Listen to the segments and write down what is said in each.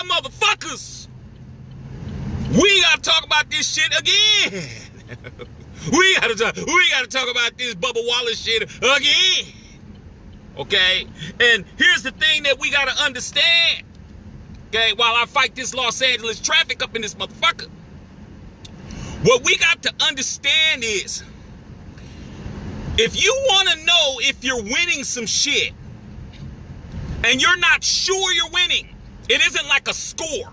motherfuckers, we gotta talk about this shit again. we gotta talk about this Bubba Wallace shit again. Okay? And here's the thing that we gotta understand. Okay, while I fight this Los Angeles traffic up in this motherfucker, what we got to understand is, if you want to know if you're winning some shit and you're not sure you're winning, it isn't like a score,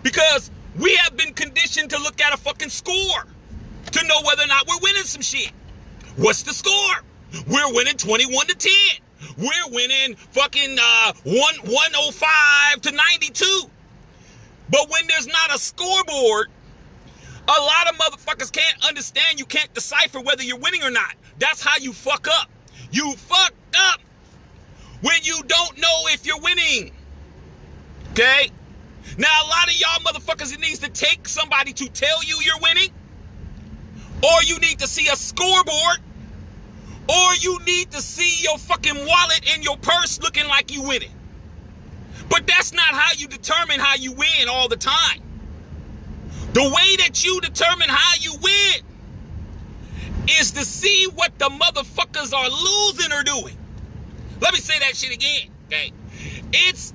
because we have been conditioned to look at a fucking score to know whether or not we're winning some shit. What's the score? We're winning 21-10. We're winning fucking 105 to 92. But when there's not a scoreboard, a lot of motherfuckers can't understand. You can't decipher whether you're winning or not. That's how you fuck up. You fuck up when you don't know if you're winning. Okay? Now, a lot of y'all motherfuckers, it needs to take somebody to tell you you're winning, or you need to see a scoreboard, or you need to see your fucking wallet and your purse looking like you winning. But that's not how you determine how you win all the time. The way that you determine how you win is to see what the motherfuckers are losing or doing. Let me say that shit again, okay?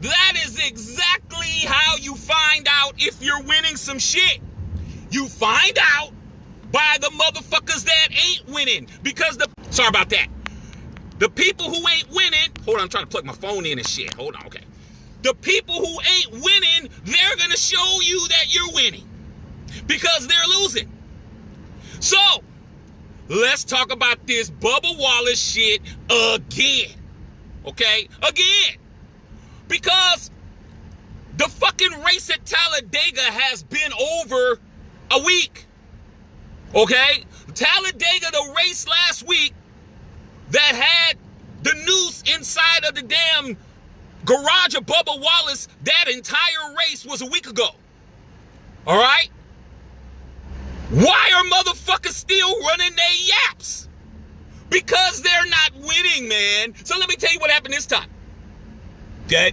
That is exactly how you find out if you're winning some shit. You find out by the motherfuckers that ain't winning. Because sorry about that. The people who ain't winning, hold on, I'm trying to plug my phone in and shit. Hold on, okay. The people who ain't winning, they're gonna show you that you're winning, because they're losing. So, let's talk about this Bubba Wallace shit again. Okay? Again. Because the fucking race at Talladega has been over a week. Okay? Talladega, the race last week that had the noose inside of the damn garage of Bubba Wallace, that entire race was a week ago. All right? Why are motherfuckers still running their yaps? Because they're not winning, man. So let me tell you what happened this time. Okay?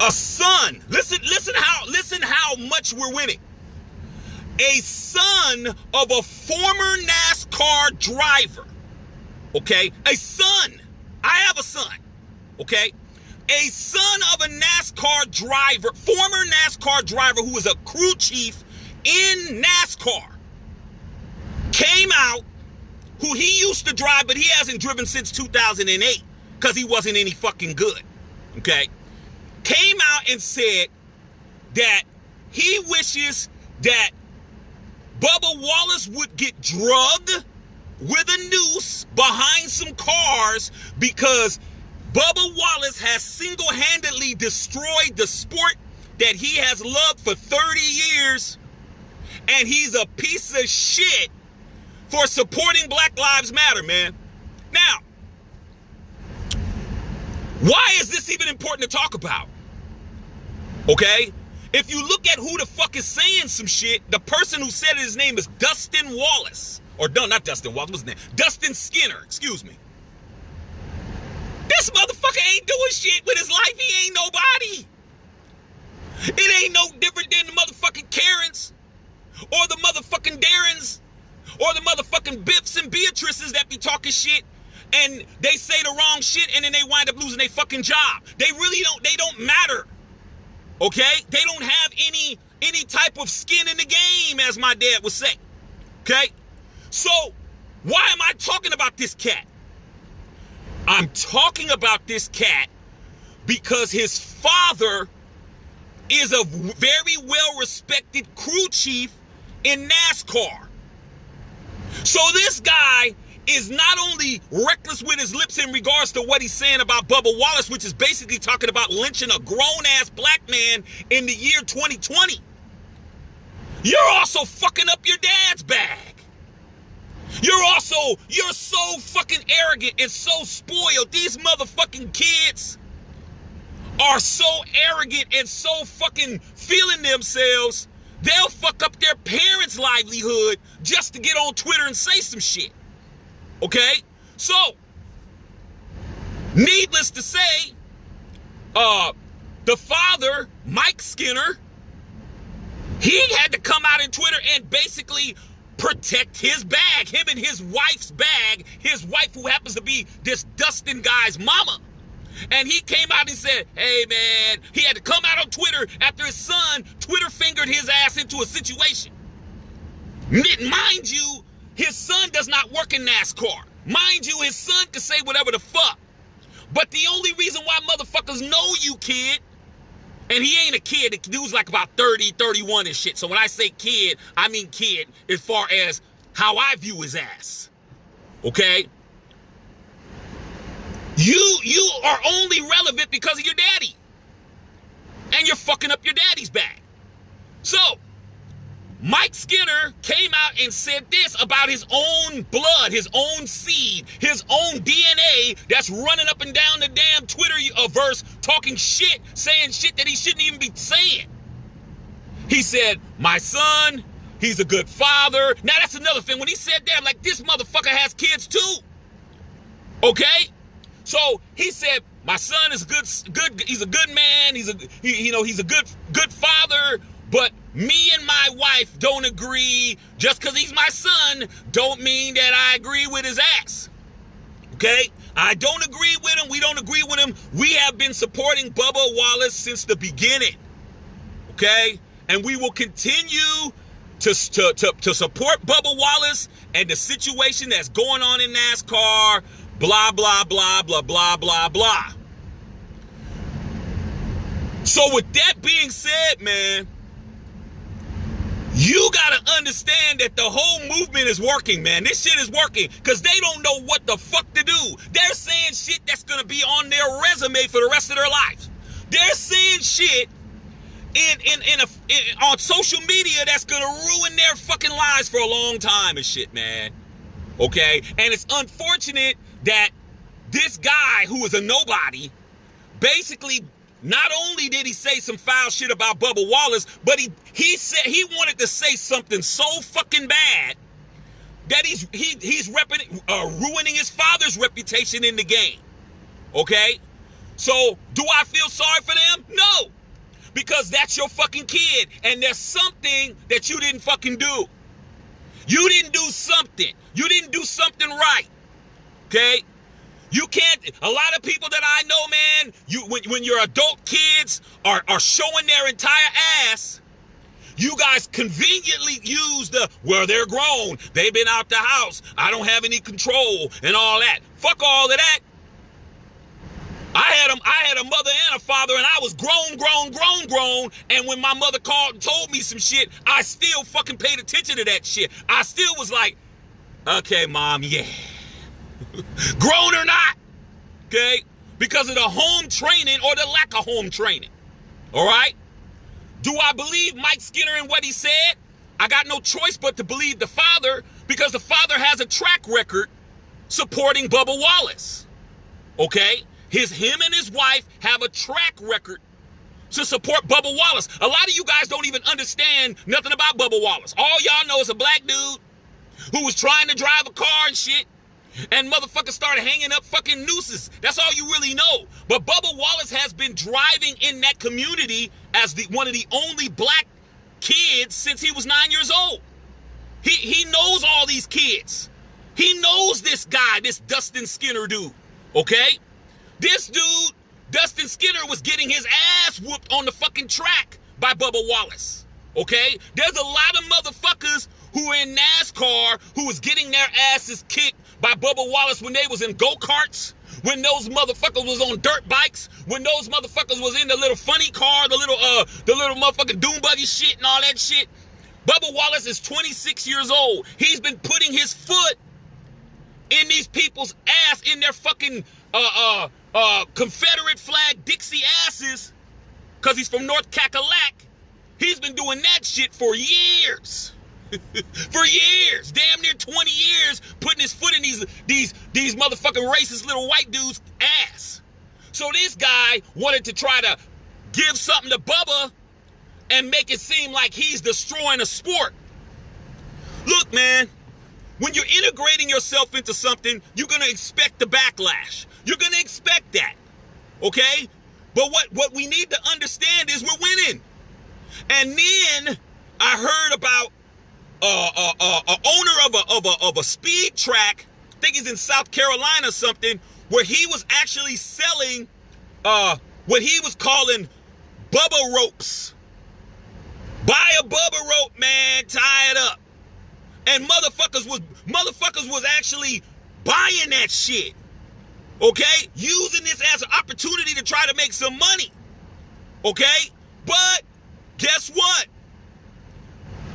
A son, listen how much we're winning. A son of a former NASCAR driver, okay? A son. I have a son, okay? A son of a NASCAR driver, former NASCAR driver who was a crew chief in NASCAR, came out, who he used to drive, but he hasn't driven since 2008 because he wasn't any fucking good, okay? Came out and said that he wishes that Bubba Wallace would get drugged with a noose behind some cars, because Bubba Wallace has single-handedly destroyed the sport that he has loved for 30 years, and he's a piece of shit for supporting Black Lives Matter, man. Now, why is this even important to talk about? Okay? If you look at who the fuck is saying some shit, the person who said it, his name is Dustin Wallace. Or no, not Dustin Wallace, what's his name? Dustin Skinner, excuse me. This motherfucker ain't doing shit with his life. He ain't nobody. It ain't no different than the motherfucking Karens, or the motherfucking Darrens, or the motherfucking Biffs and Beatrices that be talking shit, and they say the wrong shit, and then they wind up losing their fucking job. They don't matter. Okay? They don't have any type of skin in the game, as my dad would say. Okay? So, why am I talking about this cat? I'm talking about this cat because his father is a very well-respected crew chief in NASCAR. So this guy is not only reckless with his lips in regards to what he's saying about Bubba Wallace, which is basically talking about lynching a grown-ass black man in the year 2020. You're also fucking up your dad's bag. You're so fucking arrogant and so spoiled. These motherfucking kids are so arrogant and so fucking feeling themselves, they'll fuck up their parents' livelihood just to get on Twitter and say some shit. Okay? So, needless to say, the father, Mike Skinner, he had to come out in Twitter and basically protect his bag, him and his wife's bag, his wife who happens to be this Dustin guy's mama. And he came out and said, hey man, he had to come out on Twitter after his son Twitter fingered his ass into a situation. Mind you, his son does not work in NASCAR. Mind you, his son can say whatever the fuck. But the only reason why motherfuckers know you, kid, and he ain't a kid, the dude's like about 30, 31 and shit. So when I say kid, I mean kid as far as how I view his ass. Okay? You are only relevant because of your daddy. And you're fucking up your daddy's bag. So, Mike Skinner came out and said this about his own blood, his own seed, his own DNA that's running up and down the damn Twitterverse talking shit, saying shit that he shouldn't even be saying. He said, my son, he's a good father. Now that's another thing. When he said that, I'm like, this motherfucker has kids too. Okay? So he said, my son is good. He's a good man. He's a good father. But me and my wife don't agree. Just because he's my son, don't mean that I agree with his ass. Okay? I don't agree with him. We don't agree with him. We have been supporting Bubba Wallace since the beginning. Okay? And we will continue to support Bubba Wallace and the situation that's going on in NASCAR. Blah, blah, blah, blah, blah, blah, blah. So with that being said, man, you gotta understand that the whole movement is working, man. This shit is working because they don't know what the fuck to do. They're saying shit that's gonna be on their resume for the rest of their lives. They're saying shit on social media that's gonna ruin their fucking lives for a long time and shit, man. Okay? And it's unfortunate that this guy who is a nobody basically not only did he say some foul shit about Bubba Wallace, but he said he wanted to say something so fucking bad that he's ruining his father's reputation in the game. Okay? So, do I feel sorry for them? No. Because that's your fucking kid, and there's something that you didn't fucking do. You didn't do something. You didn't do something right. Okay? You can't, a lot of people that I know, man, when your adult kids are showing their entire ass, you guys conveniently use well, they're grown, they've been out the house, I don't have any control, and all that. Fuck all of that. I had a mother and a father, and I was grown, and when my mother called and told me some shit, I still fucking paid attention to that shit. I still was like, okay, mom, yeah. Grown or not, okay? Because of the home training or the lack of home training, all right? Do I believe Mike Skinner and what he said? I got no choice but to believe the father because the father has a track record supporting Bubba Wallace, okay? Him and his wife have a track record to support Bubba Wallace. A lot of you guys don't even understand nothing about Bubba Wallace. All y'all know is a black dude who was trying to drive a car and shit, and motherfuckers started hanging up fucking nooses. That's all you really know. But Bubba Wallace has been driving in that community as one of the only black kids since he was 9 years old. He knows all these kids. He knows this guy, this Dustin Skinner dude, okay? This dude, Dustin Skinner, was getting his ass whooped on the fucking track by Bubba Wallace, okay? There's a lot of motherfuckers who are in NASCAR who was getting their asses kicked by Bubba Wallace when they was in go-karts, when those motherfuckers was on dirt bikes, when those motherfuckers was in the little funny car, the little motherfucking doom buggy shit and all that shit. Bubba Wallace is 26 years old. He's been putting his foot in these people's ass, in their fucking Confederate flag Dixie asses, because he's from North Cackalack. He's been doing that shit for years. For years, damn near 20 years, putting his foot in these motherfucking racist little white dudes' ass. So this guy wanted to try to give something to Bubba and make it seem like he's destroying a sport. Look, man, when you're integrating yourself into something, you're gonna expect the backlash. You're gonna expect that, okay? But what we need to understand is we're winning. And then I heard about a owner of a speed track, I think he's in South Carolina or something, where he was actually selling what he was calling Bubba ropes. Buy a Bubba rope, man, tie it up. And motherfuckers was actually buying that shit. Okay? Using this as an opportunity to try to make some money. Okay? But guess what?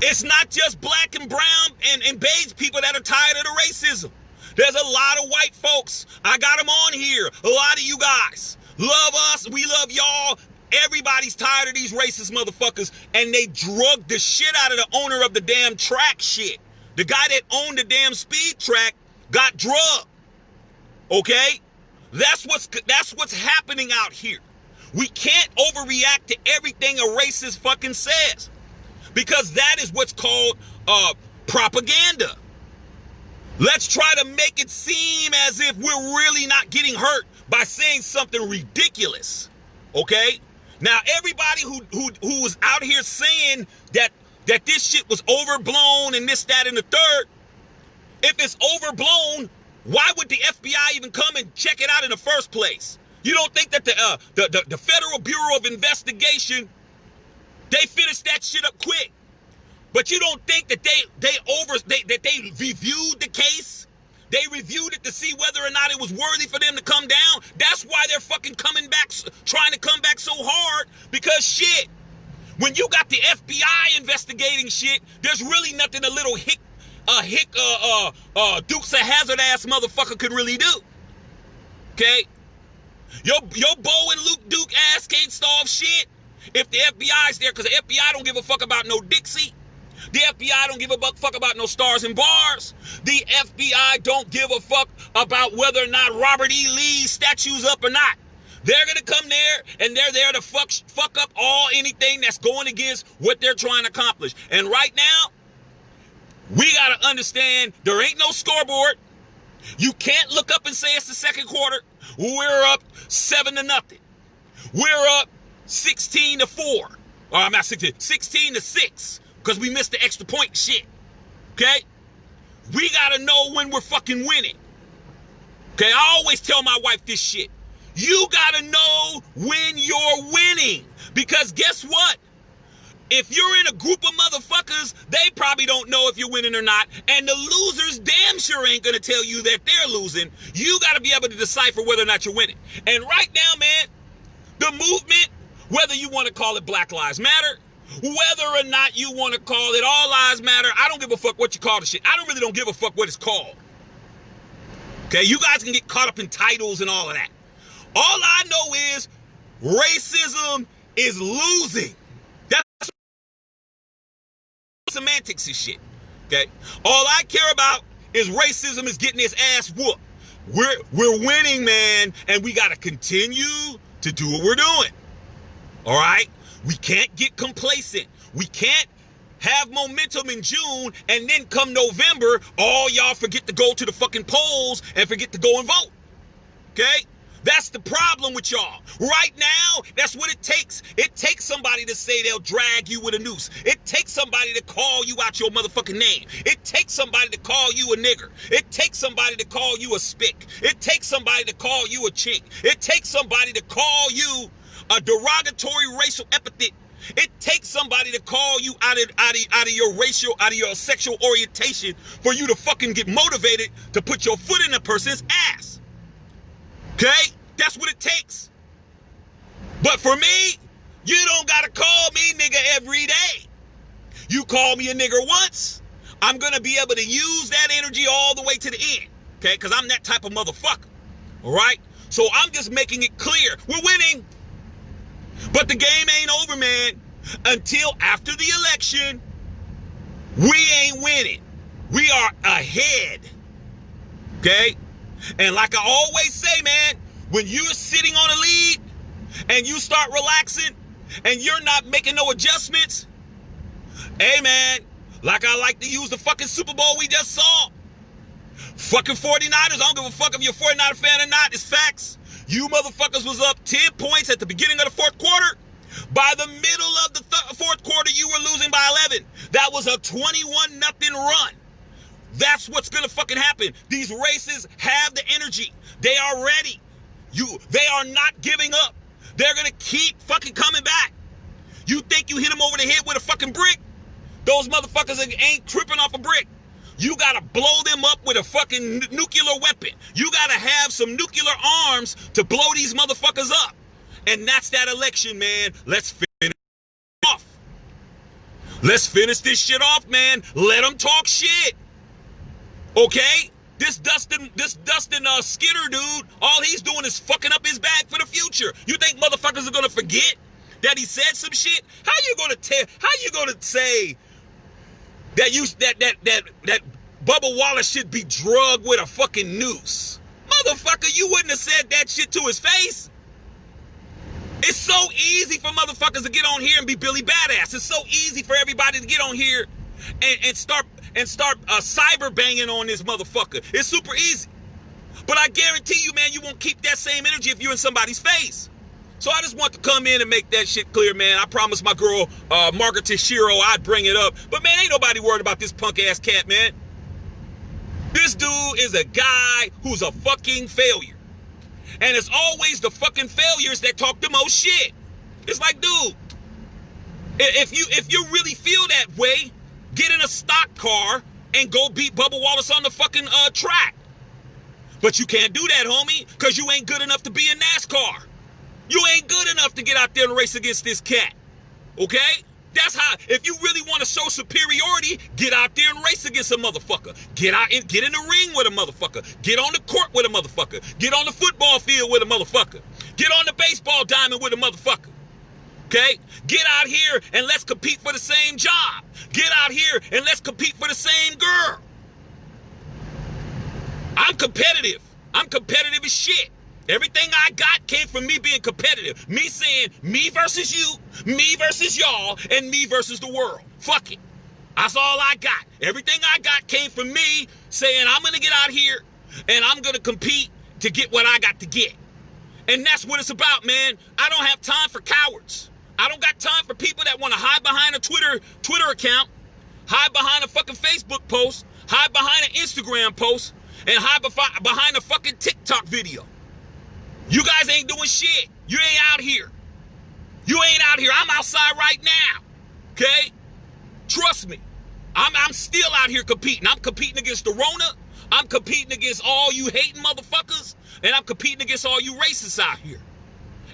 It's not just black and brown and beige people that are tired of the racism. There's a lot of white folks. I got them on here. A lot of you guys love us. We love y'all. Everybody's tired of these racist motherfuckers. And they drug the shit out of the owner of the damn track shit. The guy that owned the damn speed track got drugged. Okay? That's what's happening out here. We can't overreact to everything a racist fucking says. Because that is what's called propaganda. Let's try to make it seem as if we're really not getting hurt by saying something ridiculous. Okay? Now, everybody who was out here saying that this shit was overblown and this, that, and the third, if it's overblown, why would the FBI even come and check it out in the first place? You don't think that the Federal Bureau of Investigation, they finished that shit up quick? But you don't think that they reviewed the case? They reviewed it to see whether or not it was worthy for them to come down? That's why they're fucking coming back, trying to come back so hard, because shit, when you got the FBI investigating shit, there's really nothing a little Dukes of Hazzard ass motherfucker could really do. Okay? Your Bo and Luke Duke ass can't solve shit if the FBI's there, because the FBI don't give a fuck about no Dixie. The FBI don't give a fuck about no stars and bars. The FBI don't give a fuck about whether or not Robert E. Lee's statue's up or not. They're gonna come there and they're there to fuck up anything that's going against what they're trying to accomplish. And right now, we gotta understand there ain't no scoreboard. You can't look up and say it's the second quarter. We're up 7-0. We're up 16-4. Or I'm not 16-6. Because we missed the extra point shit. Okay? We gotta know when we're fucking winning. Okay? I always tell my wife this shit. You gotta know when you're winning. Because guess what? If you're in a group of motherfuckers, they probably don't know if you're winning or not. And the losers damn sure ain't gonna tell you that they're losing. You gotta be able to decipher whether or not you're winning. And right now, man, the movement, whether you want to call it Black Lives Matter, whether or not you want to call it All Lives Matter, I don't give a fuck what you call the shit. I don't give a fuck what it's called. Okay, you guys can get caught up in titles and all of that. All I know is racism is losing. That's semantics and shit. Okay, all I care about is racism is getting its ass whooped. We're winning, man, and we gotta continue to do what we're doing. All right. We can't get complacent. We can't have momentum in June and then come November, all y'all forget to go to the fucking polls and forget to go and vote. Okay? That's the problem with y'all. Right now, that's what it takes. It takes somebody to say they'll drag you with a noose. It takes somebody to call you out your motherfucking name. It takes somebody to call you a nigger. It takes somebody to call you a spick. It takes somebody to call you a chink. It takes somebody to call you a derogatory racial epithet. It takes somebody to call you out of your sexual orientation for you to fucking get motivated to put your foot in a person's ass. Okay? That's what it takes. But for me, you don't gotta call me nigga every day. You call me a nigger once, I'm gonna be able to use that energy all the way to the end. Okay? Because I'm that type of motherfucker. Alright? So I'm just making it clear. We're winning. But the game ain't over, man. Until after the election, we ain't winning. We are ahead. Okay? And like I always say, man, when you're sitting on a lead and you start relaxing and you're not making no adjustments, hey, man, like I like to use the fucking Super Bowl we just saw. Fucking 49ers, I don't give a fuck if you're a 49er fan or not. It's facts. You motherfuckers was up 10 points at the beginning of the fourth quarter. By the middle of the fourth quarter, you were losing by 11. That was a 21-0 run. That's what's gonna fucking happen. These races have the energy. They are ready. They are not giving up. They're gonna keep fucking coming back. You think you hit them over the head with a fucking brick? Those motherfuckers ain't tripping off a brick. You gotta blow them up with a fucking nuclear weapon. You gotta have some nuclear arms to blow these motherfuckers up. And that's that election, man. Let's finish it off. Let's finish this shit off, man. Let them talk shit. Okay? This Dustin Skinner dude, all he's doing is fucking up his bag for the future. You think motherfuckers are gonna forget that he said some shit? How you gonna say that Bubba Wallace should be drugged with a fucking noose? Motherfucker, you wouldn't have said that shit to his face. It's so easy for motherfuckers to get on here and be Billy Badass. It's so easy for everybody to get on here and start cyber banging on this motherfucker. It's super easy. But I guarantee you, man, you won't keep that same energy if you're in somebody's face. So I just want to come in and make that shit clear, man. I promised my girl, Margaret Tashiro, I'd bring it up. But, man, ain't nobody worried about this punk-ass cat, man. This dude is a guy who's a fucking failure. And it's always the fucking failures that talk the most shit. It's like, dude, if you really feel that way, get in a stock car and go beat Bubba Wallace on the fucking track. But you can't do that, homie, because you ain't good enough to be in NASCAR. You ain't good enough to get out there and race against this cat. Okay? That's how, if you really want to show superiority, get out there and race against a motherfucker. Get in the ring with a motherfucker. Get on the court with a motherfucker. Get on the football field with a motherfucker. Get on the baseball diamond with a motherfucker. Okay? Get out here and let's compete for the same job. Get out here and let's compete for the same girl. I'm competitive. I'm competitive as shit. Everything I got came from me being competitive. Me saying me versus you, me versus y'all, and me versus the world. Fuck it. That's all I got. Everything I got came from me saying I'm going to get out here and I'm going to compete to get what I got to get. And that's what it's about, man. I don't have time for cowards. I don't got time for people that want to hide behind a Twitter account, hide behind a fucking Facebook post, hide behind an Instagram post, and hide behind a fucking TikTok video. You guys ain't doing shit. You ain't out here. You ain't out here. I'm outside right now. Okay? Trust me. I'm still out here competing. I'm competing against the Rona. I'm competing against all you hating motherfuckers. And I'm competing against all you racists out here.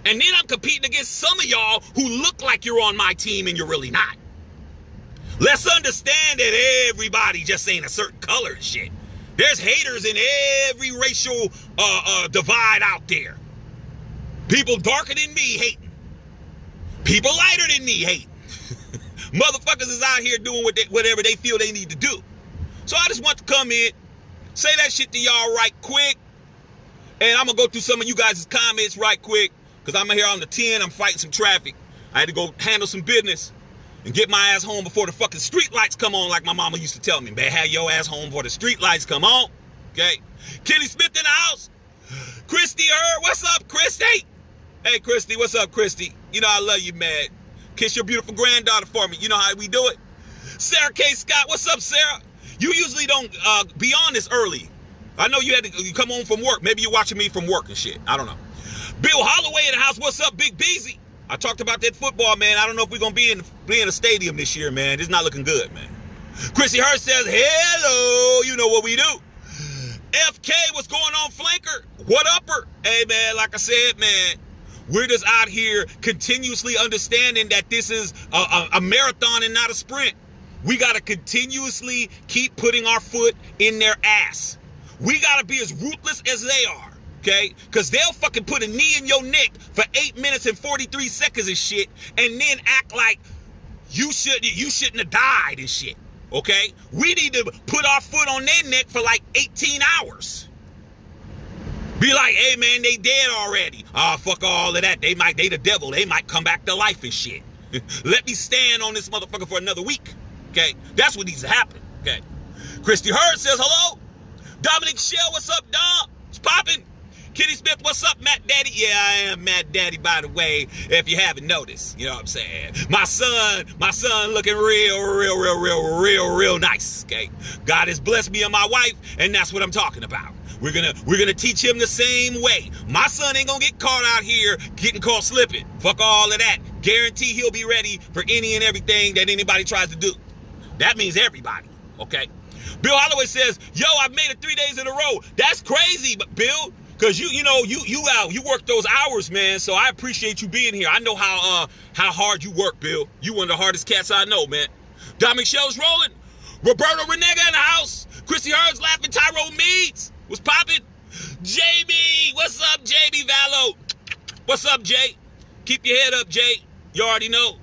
And then I'm competing against some of y'all who look like you're on my team and you're really not. Let's understand that everybody just ain't a certain color and shit. There's haters in every racial divide out there. People darker than me hating. People lighter than me hating. Motherfuckers is out here doing whatever they feel they need to do. So I just want to come in, say that shit to y'all right quick. And I'm going to go through some of you guys' comments right quick. Because I'm here on the 10. I'm fighting some traffic. I had to go handle some business and get my ass home before the fucking street lights come on, like my mama used to tell me. Man, have your ass home before the street lights come on. Okay? Kenny Smith in the house. Christy what's up, Christy? Hey, Christy, what's up, Christy? You know I love you, man. Kiss your beautiful granddaughter for me. You know how we do it. Sarah K. Scott, what's up, Sarah? You usually don't be on this early. I know you come home from work. Maybe you're watching me from work and shit. I don't know. Bill Holloway in the house. What's up, Big Beezy? I talked about that football, man. I don't know if we're going to be in a stadium this year, man. It's not looking good, man. Chrissy Hurst says, hello. You know what we do. FK, what's going on, Flanker? What upper? Hey, man, like I said, man, we're just out here continuously understanding that this is a marathon and not a sprint. We got to continuously keep putting our foot in their ass. We got to be as ruthless as they are, okay? Because they'll fucking put a knee in your neck for 8 minutes and 43 seconds and shit, and then act like you shouldn't have died and shit, okay? We need to put our foot on their neck for like 18 hours. Be like, hey, man, they dead already. Ah, fuck all of that. They the devil. They might come back to life and shit. Let me stand on this motherfucker for another week, okay? That's what needs to happen, okay? Christy Hurd says hello. Dominic Shell, what's up, Dom? It's popping. Kitty Smith, what's up, Matt Daddy? Yeah, I am Matt Daddy, by the way, if you haven't noticed. You know what I'm saying? My son looking real nice, okay? God has blessed me and my wife, and that's what I'm talking about. We're gonna teach him the same way. My son ain't gonna get caught out here getting caught slipping. Fuck all of that. Guarantee he'll be ready for any and everything that anybody tries to do. That means everybody, okay? Bill Holloway says, yo, I've made it 3 days in a row. That's crazy, but Bill, because you work those hours, man, so I appreciate you being here. I know how hard you work, Bill. You one of the hardest cats I know, man. Dominic Shell's rolling. Roberto Renega in the house. Chrissy Hurd's laughing. Tyrone Meads. What's poppin'? JB. What's up, JB Vallo? What's up, Jay? Keep your head up, Jay. You already know.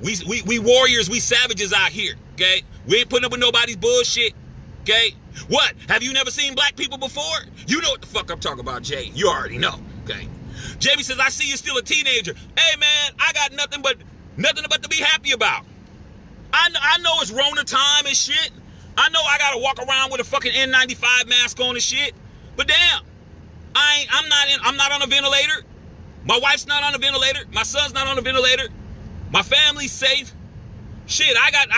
We warriors, we savages out here, okay? We ain't putting up with nobody's bullshit, okay? What? Have you never seen black people before? You know what the fuck I'm talking about, Jay. You already know, okay? JB says, I see you're still a teenager. Hey, man, I got nothing but to be happy about. I know it's Rona time and shit. I know I gotta walk around with a fucking N95 mask on and shit. But damn, I'm not on a ventilator. My wife's not on a ventilator. My son's not on a ventilator. My family's safe. Shit, I got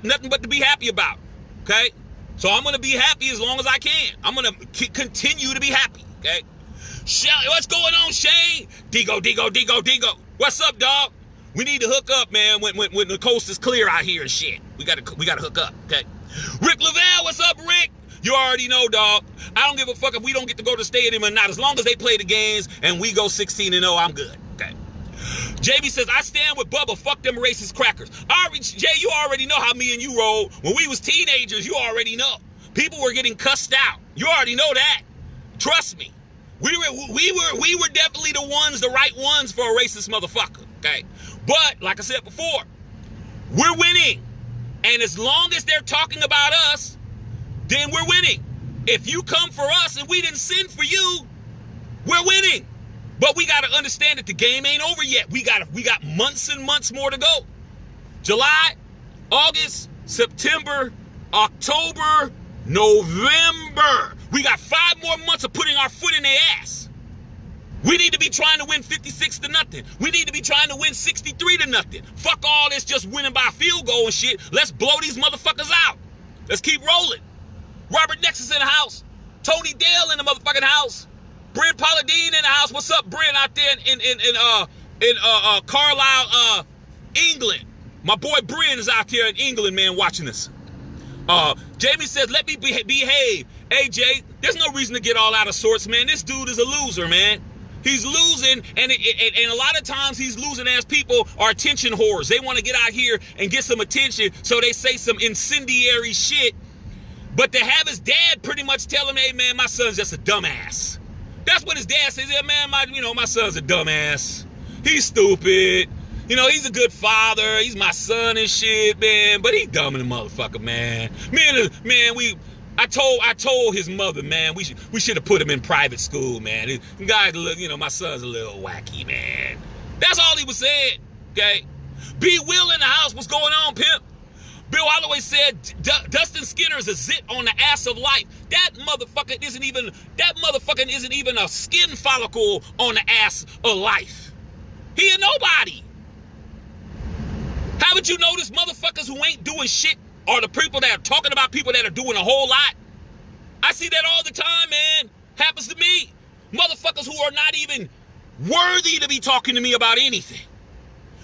nothing but to be happy about. Okay? So I'm gonna be happy as long as I can. I'm gonna continue to be happy. Okay? What's going on, Shane? Digo. What's up, dog? We need to hook up, man, when the coast is clear out here and shit. We gotta hook up, okay? Rick Lavelle, what's up, Rick? You already know, dog. I don't give a fuck if we don't get to go to the stadium or not. As long as they play the games and we go 16-0, I'm good, okay? JB says, I stand with Bubba. Fuck them racist crackers. Jay, you already know how me and you roll. When we was teenagers, you already know. People were getting cussed out. You already know that. Trust me. We were definitely the right ones for a racist motherfucker, okay? But, like I said before, we're winning. And as long as they're talking about us, then we're winning. If you come for us and we didn't send for you, we're winning. But we got to understand that the game ain't over yet. We got months and months more to go. July, August, September, October, November. We got 5 more months of putting our foot in their ass. We need to be trying to win 56-0. We need to be trying to win 63-0. Fuck all this just winning by a field goal and shit. Let's blow these motherfuckers out. Let's keep rolling. Robert Nexus in the house. Tony Dale in the motherfucking house. Bryn Polladine in the house. What's up, Bryn, out there in Carlisle, England? My boy Bryn is out here in England, man, watching this. Jamie says, let me behave. Hey, Jay, there's no reason to get all out of sorts, man. This dude is a loser, man. He's losing, and a lot of times he's losing as people are attention whores. They want to get out here and get some attention, so they say some incendiary shit. But to have his dad pretty much tell him, hey, man, my son's just a dumbass. That's what his dad says. Yeah, man, my son's a dumbass. He's stupid. You know, he's a good father. He's my son and shit, man. But he dumb in the motherfucker, man. I told his mother, man, we should have put him in private school, man. The guy, you know, my son's a little wacky, man. That's all he was saying, okay? B. Will in the house. What's going on, pimp? Bill Holloway said, Dustin Skinner is a zit on the ass of life. That motherfucker isn't even a skin follicle on the ass of life. He a nobody. Haven't you noticed motherfuckers who ain't doing shit are the people that are talking about people that are doing a whole lot? I see that all the time, man. Happens to me. Motherfuckers who are not even worthy to be talking to me about anything.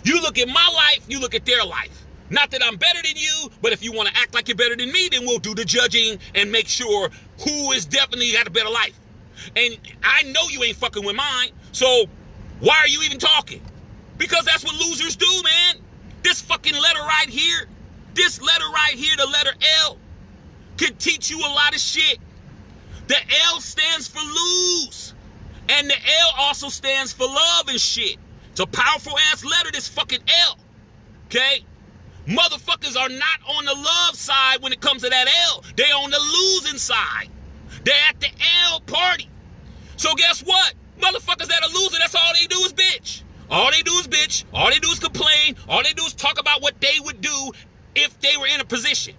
You look at my life, you look at their life. Not that I'm better than you, but if you want to act like you're better than me, then we'll do the judging and make sure who is definitely got a better life. And I know you ain't fucking with mine, so why are you even talking? Because that's what losers do, man. This fucking letter right here, the letter L, can teach you a lot of shit. The L stands for lose. And the L also stands for love and shit. It's a powerful ass letter, this fucking L. Okay? Motherfuckers are not on the love side when it comes to that L. They on the losing side. They're at the L party. So guess what? Motherfuckers that are losing, that's all they do is bitch. All they do is bitch. All they do is complain. All they do is talk about what they would do if they were in a position.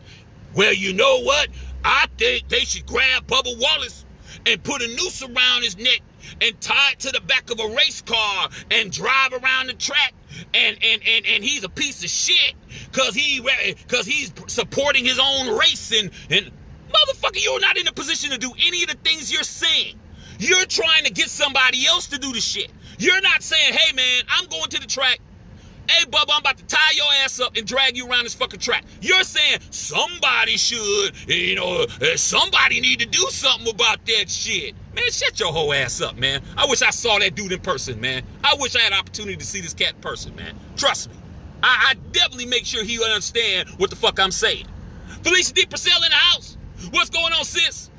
Well, you know what? I think they should grab Bubba Wallace and put a noose around his neck and tie it to the back of a race car and drive around the track. And he's a piece of shit because he's supporting his own race. And motherfucker, you're not in a position to do any of the things you're saying. You're trying to get somebody else to do the shit. You're not saying, hey man, I'm going to the track. Hey, Bubba, I'm about to tie your ass up and drag you around this fucking track. You're saying somebody should, somebody need to do something about that shit. Man, shut your whole ass up, man. I wish I saw that dude in person, man. I wish I had an opportunity to see this cat in person, man. Trust me. I definitely make sure he understand what the fuck I'm saying. Felicia D. Purcell in the house. What's going on, sis?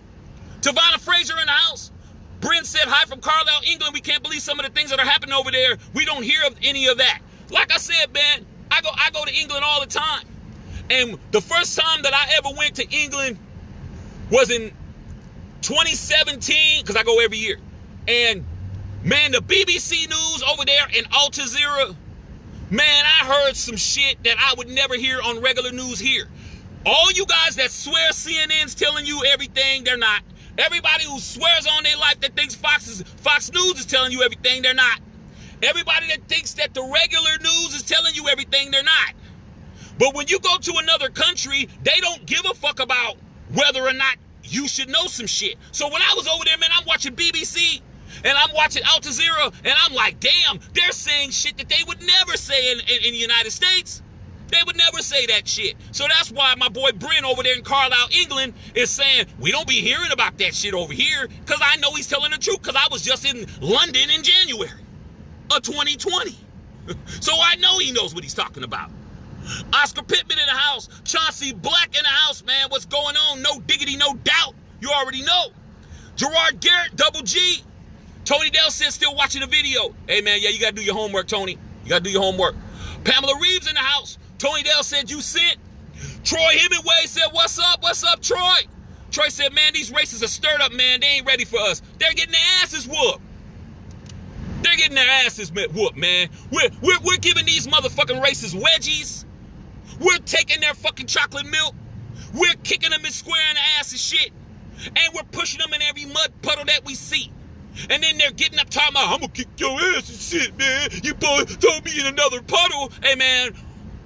Tavana Frazier in the house. Bryn said hi from Carlisle, England. We can't believe some of the things that are happening over there. We don't hear of any of that. Like I said, man, I go to England all the time. And the first time that I ever went to England was in 2017, because I go every year. And, man, the BBC News over there in Al Jazeera, man, I heard some shit that I would never hear on regular news here. All you guys that swear CNN's telling you everything, they're not. Everybody who swears on their life that thinks Fox News is telling you everything, they're not. Everybody that thinks that the regular news is telling you everything, they're not. But when you go to another country, they don't give a fuck about whether or not you should know some shit. So when I was over there, man, I'm watching BBC and I'm watching Al Jazeera and I'm like, damn, they're saying shit that they would never say in the United States. They would never say that shit. So that's why my boy Bryn over there in Carlisle, England is saying, we don't be hearing about that shit over here, because I know he's telling the truth, because I was just in London in January of 2020. So I know he knows what he's talking about. Oscar Pittman in the house. Chauncey Black in the house, man. What's going on? No diggity, no doubt. You already know. Gerard Garrett, Double G. Tony Dell said still watching the video. Hey, man, yeah, you got to do your homework, Tony. You got to do your homework. Pamela Reeves in the house. Tony Dell said you sent. Troy Hemingway said, what's up? What's up, Troy? Troy said, man, these races are stirred up, man. They ain't ready for us. They're getting their asses whooped. They're getting their asses whooped, man. We're giving these motherfucking races wedgies. We're taking their fucking chocolate milk. We're kicking them and squaring the ass and shit. And we're pushing them in every mud puddle that we see. And then they're getting up talking about, I'm gonna kick your ass and shit, man. You boy throw me in another puddle. Hey, man,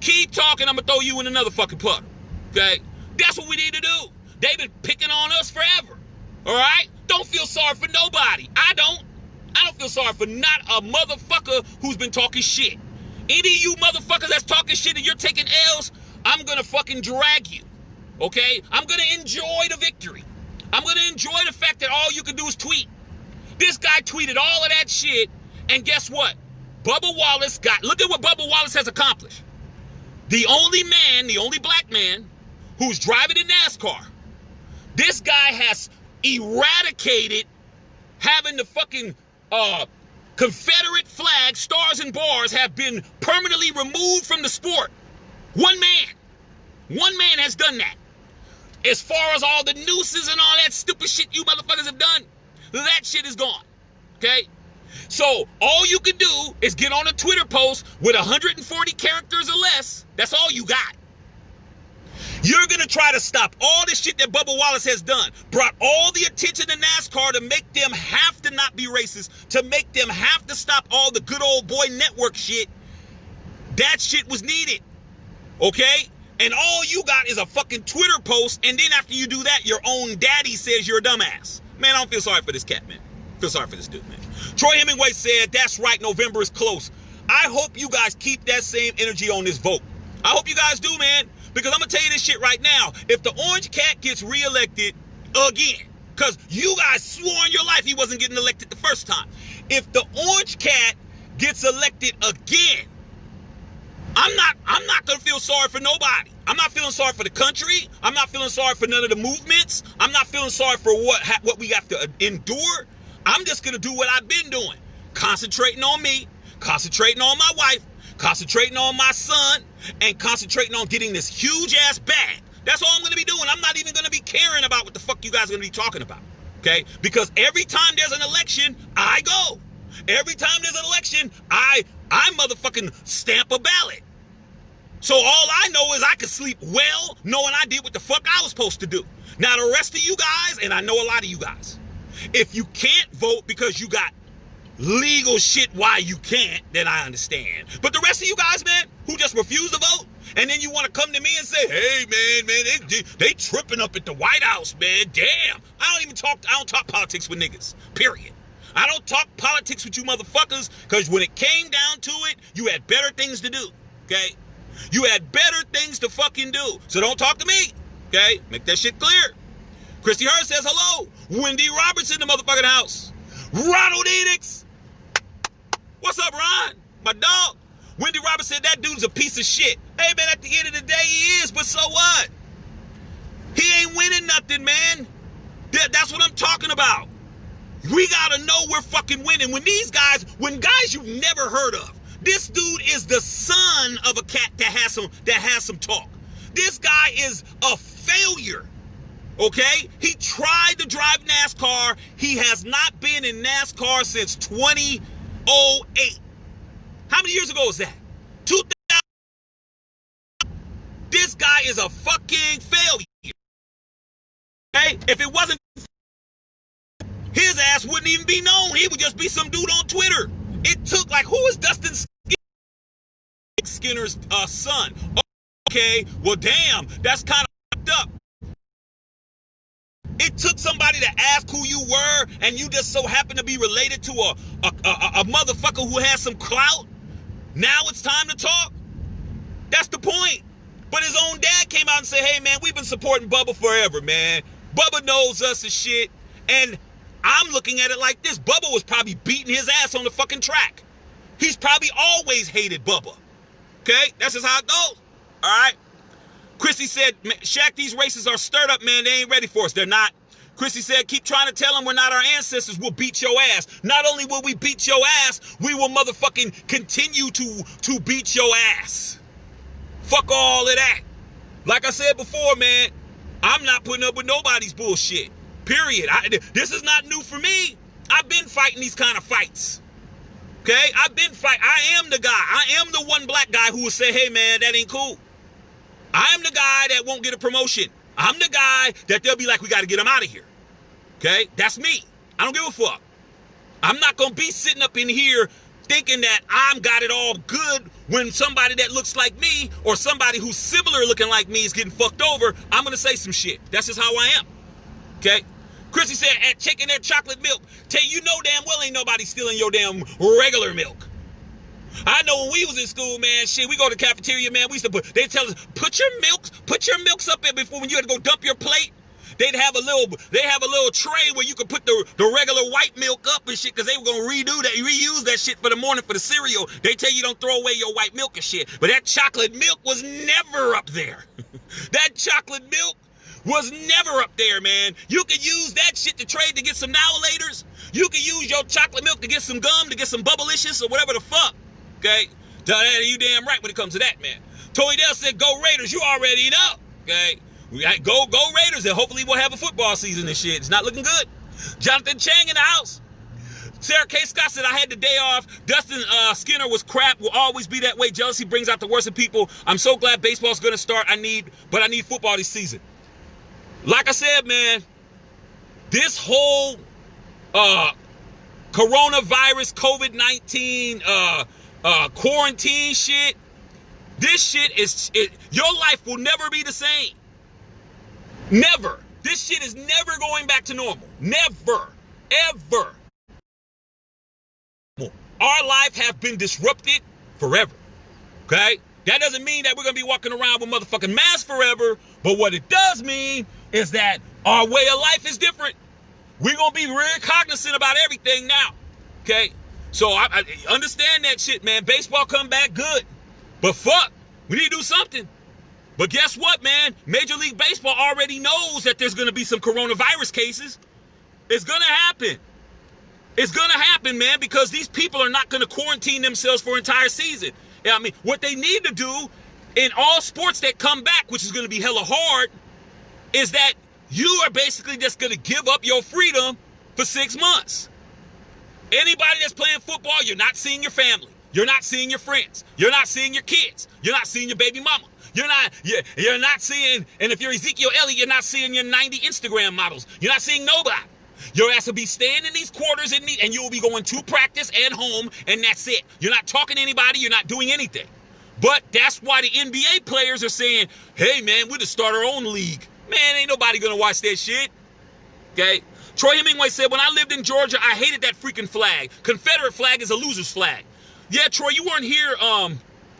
keep talking, I'm gonna throw you in another fucking puddle. Okay? That's what we need to do. They've been picking on us forever. All right? Don't feel sorry for nobody. I don't feel sorry for not a motherfucker who's been talking shit. Any of you motherfuckers that's talking shit and you're taking L's, I'm gonna fucking drag you. Okay? I'm gonna enjoy the victory. I'm gonna enjoy the fact that all you can do is tweet. This guy tweeted all of that shit, and guess what? Bubba Wallace look at what Bubba Wallace has accomplished. The only man, the only black man who's driving in NASCAR. This guy has eradicated having the fucking Confederate flag, stars and bars have been permanently removed from the sport. One man has done that. As far as all the nooses and all that stupid shit you motherfuckers have done, that shit is gone. Okay? So all you can do is get on a Twitter post with 140 characters or less. That's all you got. You're going to try to stop all this shit that Bubba Wallace has done. Brought all the attention to NASCAR to make them have to not be racist. To make them have to stop all the good old boy network shit. That shit was needed. Okay? And all you got is a fucking Twitter post. And then after you do that, your own daddy says you're a dumbass. Man, I don't feel sorry for this cat, man. I feel sorry for this dude, man. Troy Hemingway said, that's right, November is close. I hope you guys keep that same energy on this vote. I hope you guys do, man. Because I'm going to tell you this shit right now. If the orange cat gets reelected again, because you guys swore on your life he wasn't getting elected the first time. If the orange cat gets elected again, I'm not going to feel sorry for nobody. I'm not feeling sorry for the country. I'm not feeling sorry for none of the movements. I'm not feeling sorry for what we have to endure. I'm just going to do what I've been doing. Concentrating on me, concentrating on my wife, concentrating on my son, and concentrating on getting this huge ass bag. That's all I'm going to be doing. I'm not even going to be caring about what the fuck you guys are going to be talking about. Okay? Because every time there's an election, I go. Every time there's an election, I motherfucking stamp a ballot. So all I know is I could sleep well knowing I did what the fuck I was supposed to do. Now the rest of you guys, and I know a lot of you guys, if you can't vote because you got legal shit why you can't, then I understand. But the rest of you guys, man, who just refuse to vote, and then you want to come to me and say, hey, man, they tripping up at the White House, man. Damn. I don't talk politics with niggas, period. I don't talk politics with you motherfuckers, because when it came down to it, you had better things to do, okay? You had better things to fucking do. So don't talk to me, okay? Make that shit clear. Christy Hurd says hello. Wendy Roberts in the motherfucking house. Ronald Edix. What's up, Ron? My dog. Wendy Roberts said that dude's a piece of shit. Hey, man, at the end of the day, he is, but so what? He ain't winning nothing, man. That's what I'm talking about. We gotta know we're fucking winning. When guys you've never heard of, this dude is the son of a cat that has some talk. This guy is a failure. Okay? He tried to drive NASCAR. He has not been in NASCAR since 2008. How many years ago was that? 2000. This guy is a fucking failure. Okay? If it wasn't, his ass wouldn't even be known. He would just be some dude on Twitter. It took, like, who is Dustin Skinner's son? Okay, well, damn, that's kind of fucked up. It took somebody to ask who you were, and you just so happen to be related to a motherfucker who has some clout. Now it's time to talk. That's the point. But his own dad came out and said, hey, man, we've been supporting Bubba forever, man. Bubba knows us and shit. And I'm looking at it like this. Bubba was probably beating his ass on the fucking track. He's probably always hated Bubba. Okay? That's just how it goes. All right? Chrissy said, Shaq, these races are stirred up, man. They ain't ready for us. They're not. Chrissy said, keep trying to tell them we're not our ancestors. We'll beat your ass. Not only will we beat your ass, we will motherfucking continue to beat your ass. Fuck all of that. Like I said before, man, I'm not putting up with nobody's bullshit. Period. This is not new for me. I've been fighting these kind of fights. Okay? I've been fighting. I am the guy. I am the one black guy who will say, hey, man, that ain't cool. I'm the guy that won't get a promotion. I'm the guy that they'll be like, we got to get him out of here. Okay? That's me. I don't give a fuck. I'm not going to be sitting up in here thinking that I'm got it all good when somebody that looks like me or somebody who's similar looking like me is getting fucked over. I'm going to say some shit. That's just how I am. Okay? Chrissy said, at taking their chocolate milk, tell you know damn well ain't nobody stealing your damn regular milk. I know when we was in school, man, shit, we go to the cafeteria, man, we used to they tell us, put your milks up there before when you had to go dump your plate. They have a little tray where you could put the regular white milk up and shit, because they were gonna reuse that shit for the morning for the cereal. They tell you don't throw away your white milk and shit. But that chocolate milk was never up there. That chocolate milk was never up there, man. You could use that shit to trade to get some now-laters. You could use your chocolate milk to get some gum, to get some Bubblicious or whatever the fuck. Okay? You damn right when it comes to that, man. Toy Dell said, go Raiders. You already know. Okay? Go Raiders, and hopefully we'll have a football season and shit. It's not looking good. Jonathan Chang in the house. Sarah K. Scott said, I had the day off. Dustin Skinner was crap. Will always be that way. Jealousy brings out the worst in people. I'm so glad baseball's going to start. I need football this season. Like I said, man, this whole coronavirus, COVID-19, quarantine shit, this shit is, your life will never be the same. Never. This shit is never going back to normal. Never. Ever. Our life has been disrupted forever. Okay? That doesn't mean that we're going to be walking around with motherfucking masks forever, but what it does mean is that our way of life is different. We're going to be real cognizant about everything now. Okay? So I understand that shit, man. Baseball come back good. But fuck, we need to do something. But guess what, man? Major League Baseball already knows that there's going to be some coronavirus cases. It's going to happen. It's going to happen, man, because these people are not going to quarantine themselves for an entire season. I mean, what they need to do in all sports that come back, which is going to be hella hard, is that you are basically just going to give up your freedom for 6 months. Anybody that's playing football, you're not seeing your family. You're not seeing your friends. You're not seeing your kids. You're not seeing your baby mama. You're not seeing, and if you're Ezekiel Elliott, you're not seeing your 90 Instagram models. You're not seeing nobody. Your ass will be staying in these quarters and you will be going to practice and home, and that's it. You're not talking to anybody. You're not doing anything. But that's why the NBA players are saying, hey, man, we'll just start our own league. Man, ain't nobody going to watch that shit. Okay? Troy Hemingway said, when I lived in Georgia, I hated that freaking flag. Confederate flag is a loser's flag. Yeah, Troy, you weren't here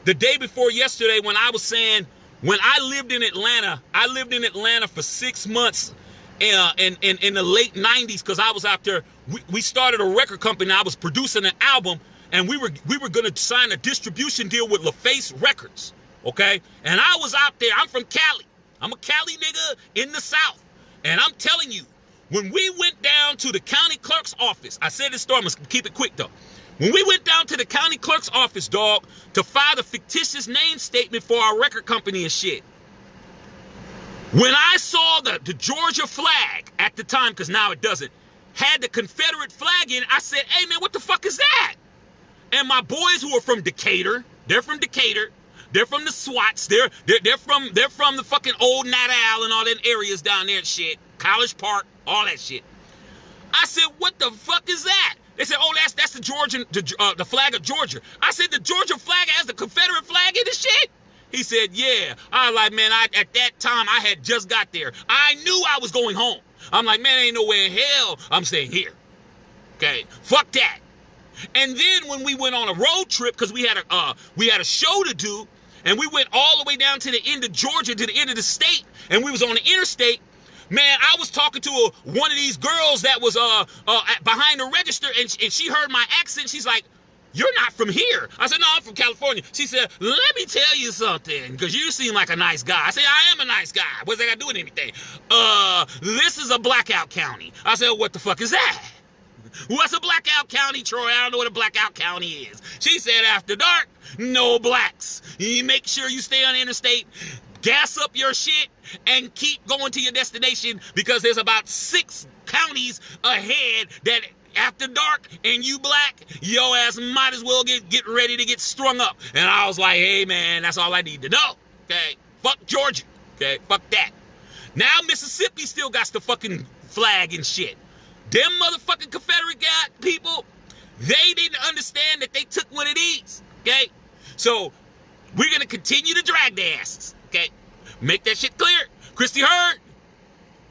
the day before yesterday when I was saying, when I lived in Atlanta for 6 months in the late 90s, because I was out there. We started a record company. I was producing an album, and we were going to sign a distribution deal with LaFace Records, okay? And I was out there. I'm from Cali. I'm a Cali nigga in the South. And I'm telling you, when we went down to the county clerk's office, I said this story, I'm going to keep it quick, though. When we went down to the county clerk's office, dog, to file a fictitious name statement for our record company and shit, when I saw the Georgia flag at the time, because now it doesn't, had the Confederate flag in it, I said, hey, man, what the fuck is that? And my boys who are from Decatur, they're from Decatur, they're from the SWATs, they're from the fucking old Natal and all them areas down there and shit, College Park, all that shit. I said, what the fuck is that? They said, oh, that's the Georgian, the flag of Georgia. I said, the Georgia flag has the Confederate flag in the shit? He said, yeah. I was like, man, at that time, I had just got there. I knew I was going home. I'm like, man, ain't no way in hell I'm staying here. Okay, fuck that. And then when we went on a road trip, because we had a show to do, and we went all the way down to the end of Georgia, to the end of the state, and we was on the interstate, man, I was talking to one of these girls that was behind the register, and she heard my accent. She's like, you're not from here. I said, no, I'm from California. She said, let me tell you something, because you seem like a nice guy. I said, I am a nice guy. What's that got to do with anything? This is a blackout county. I said, what the fuck is that? What's a blackout county, Troy? I don't know what a blackout county is. She said, after dark, no blacks. You make sure you stay on the interstate, gas up your shit, and keep going to your destination, because there's about 6 counties ahead that after dark and you black, your ass might as well get ready to get strung up. And I was like, hey, man, that's all I need to know. Okay? Fuck Georgia. Okay? Fuck that. Now Mississippi still got the fucking flag and shit. Them motherfucking Confederate people, they didn't understand that they took one of these. Okay? So we're going to continue to drag their asses. Okay? Make that shit clear. Christy Hurd,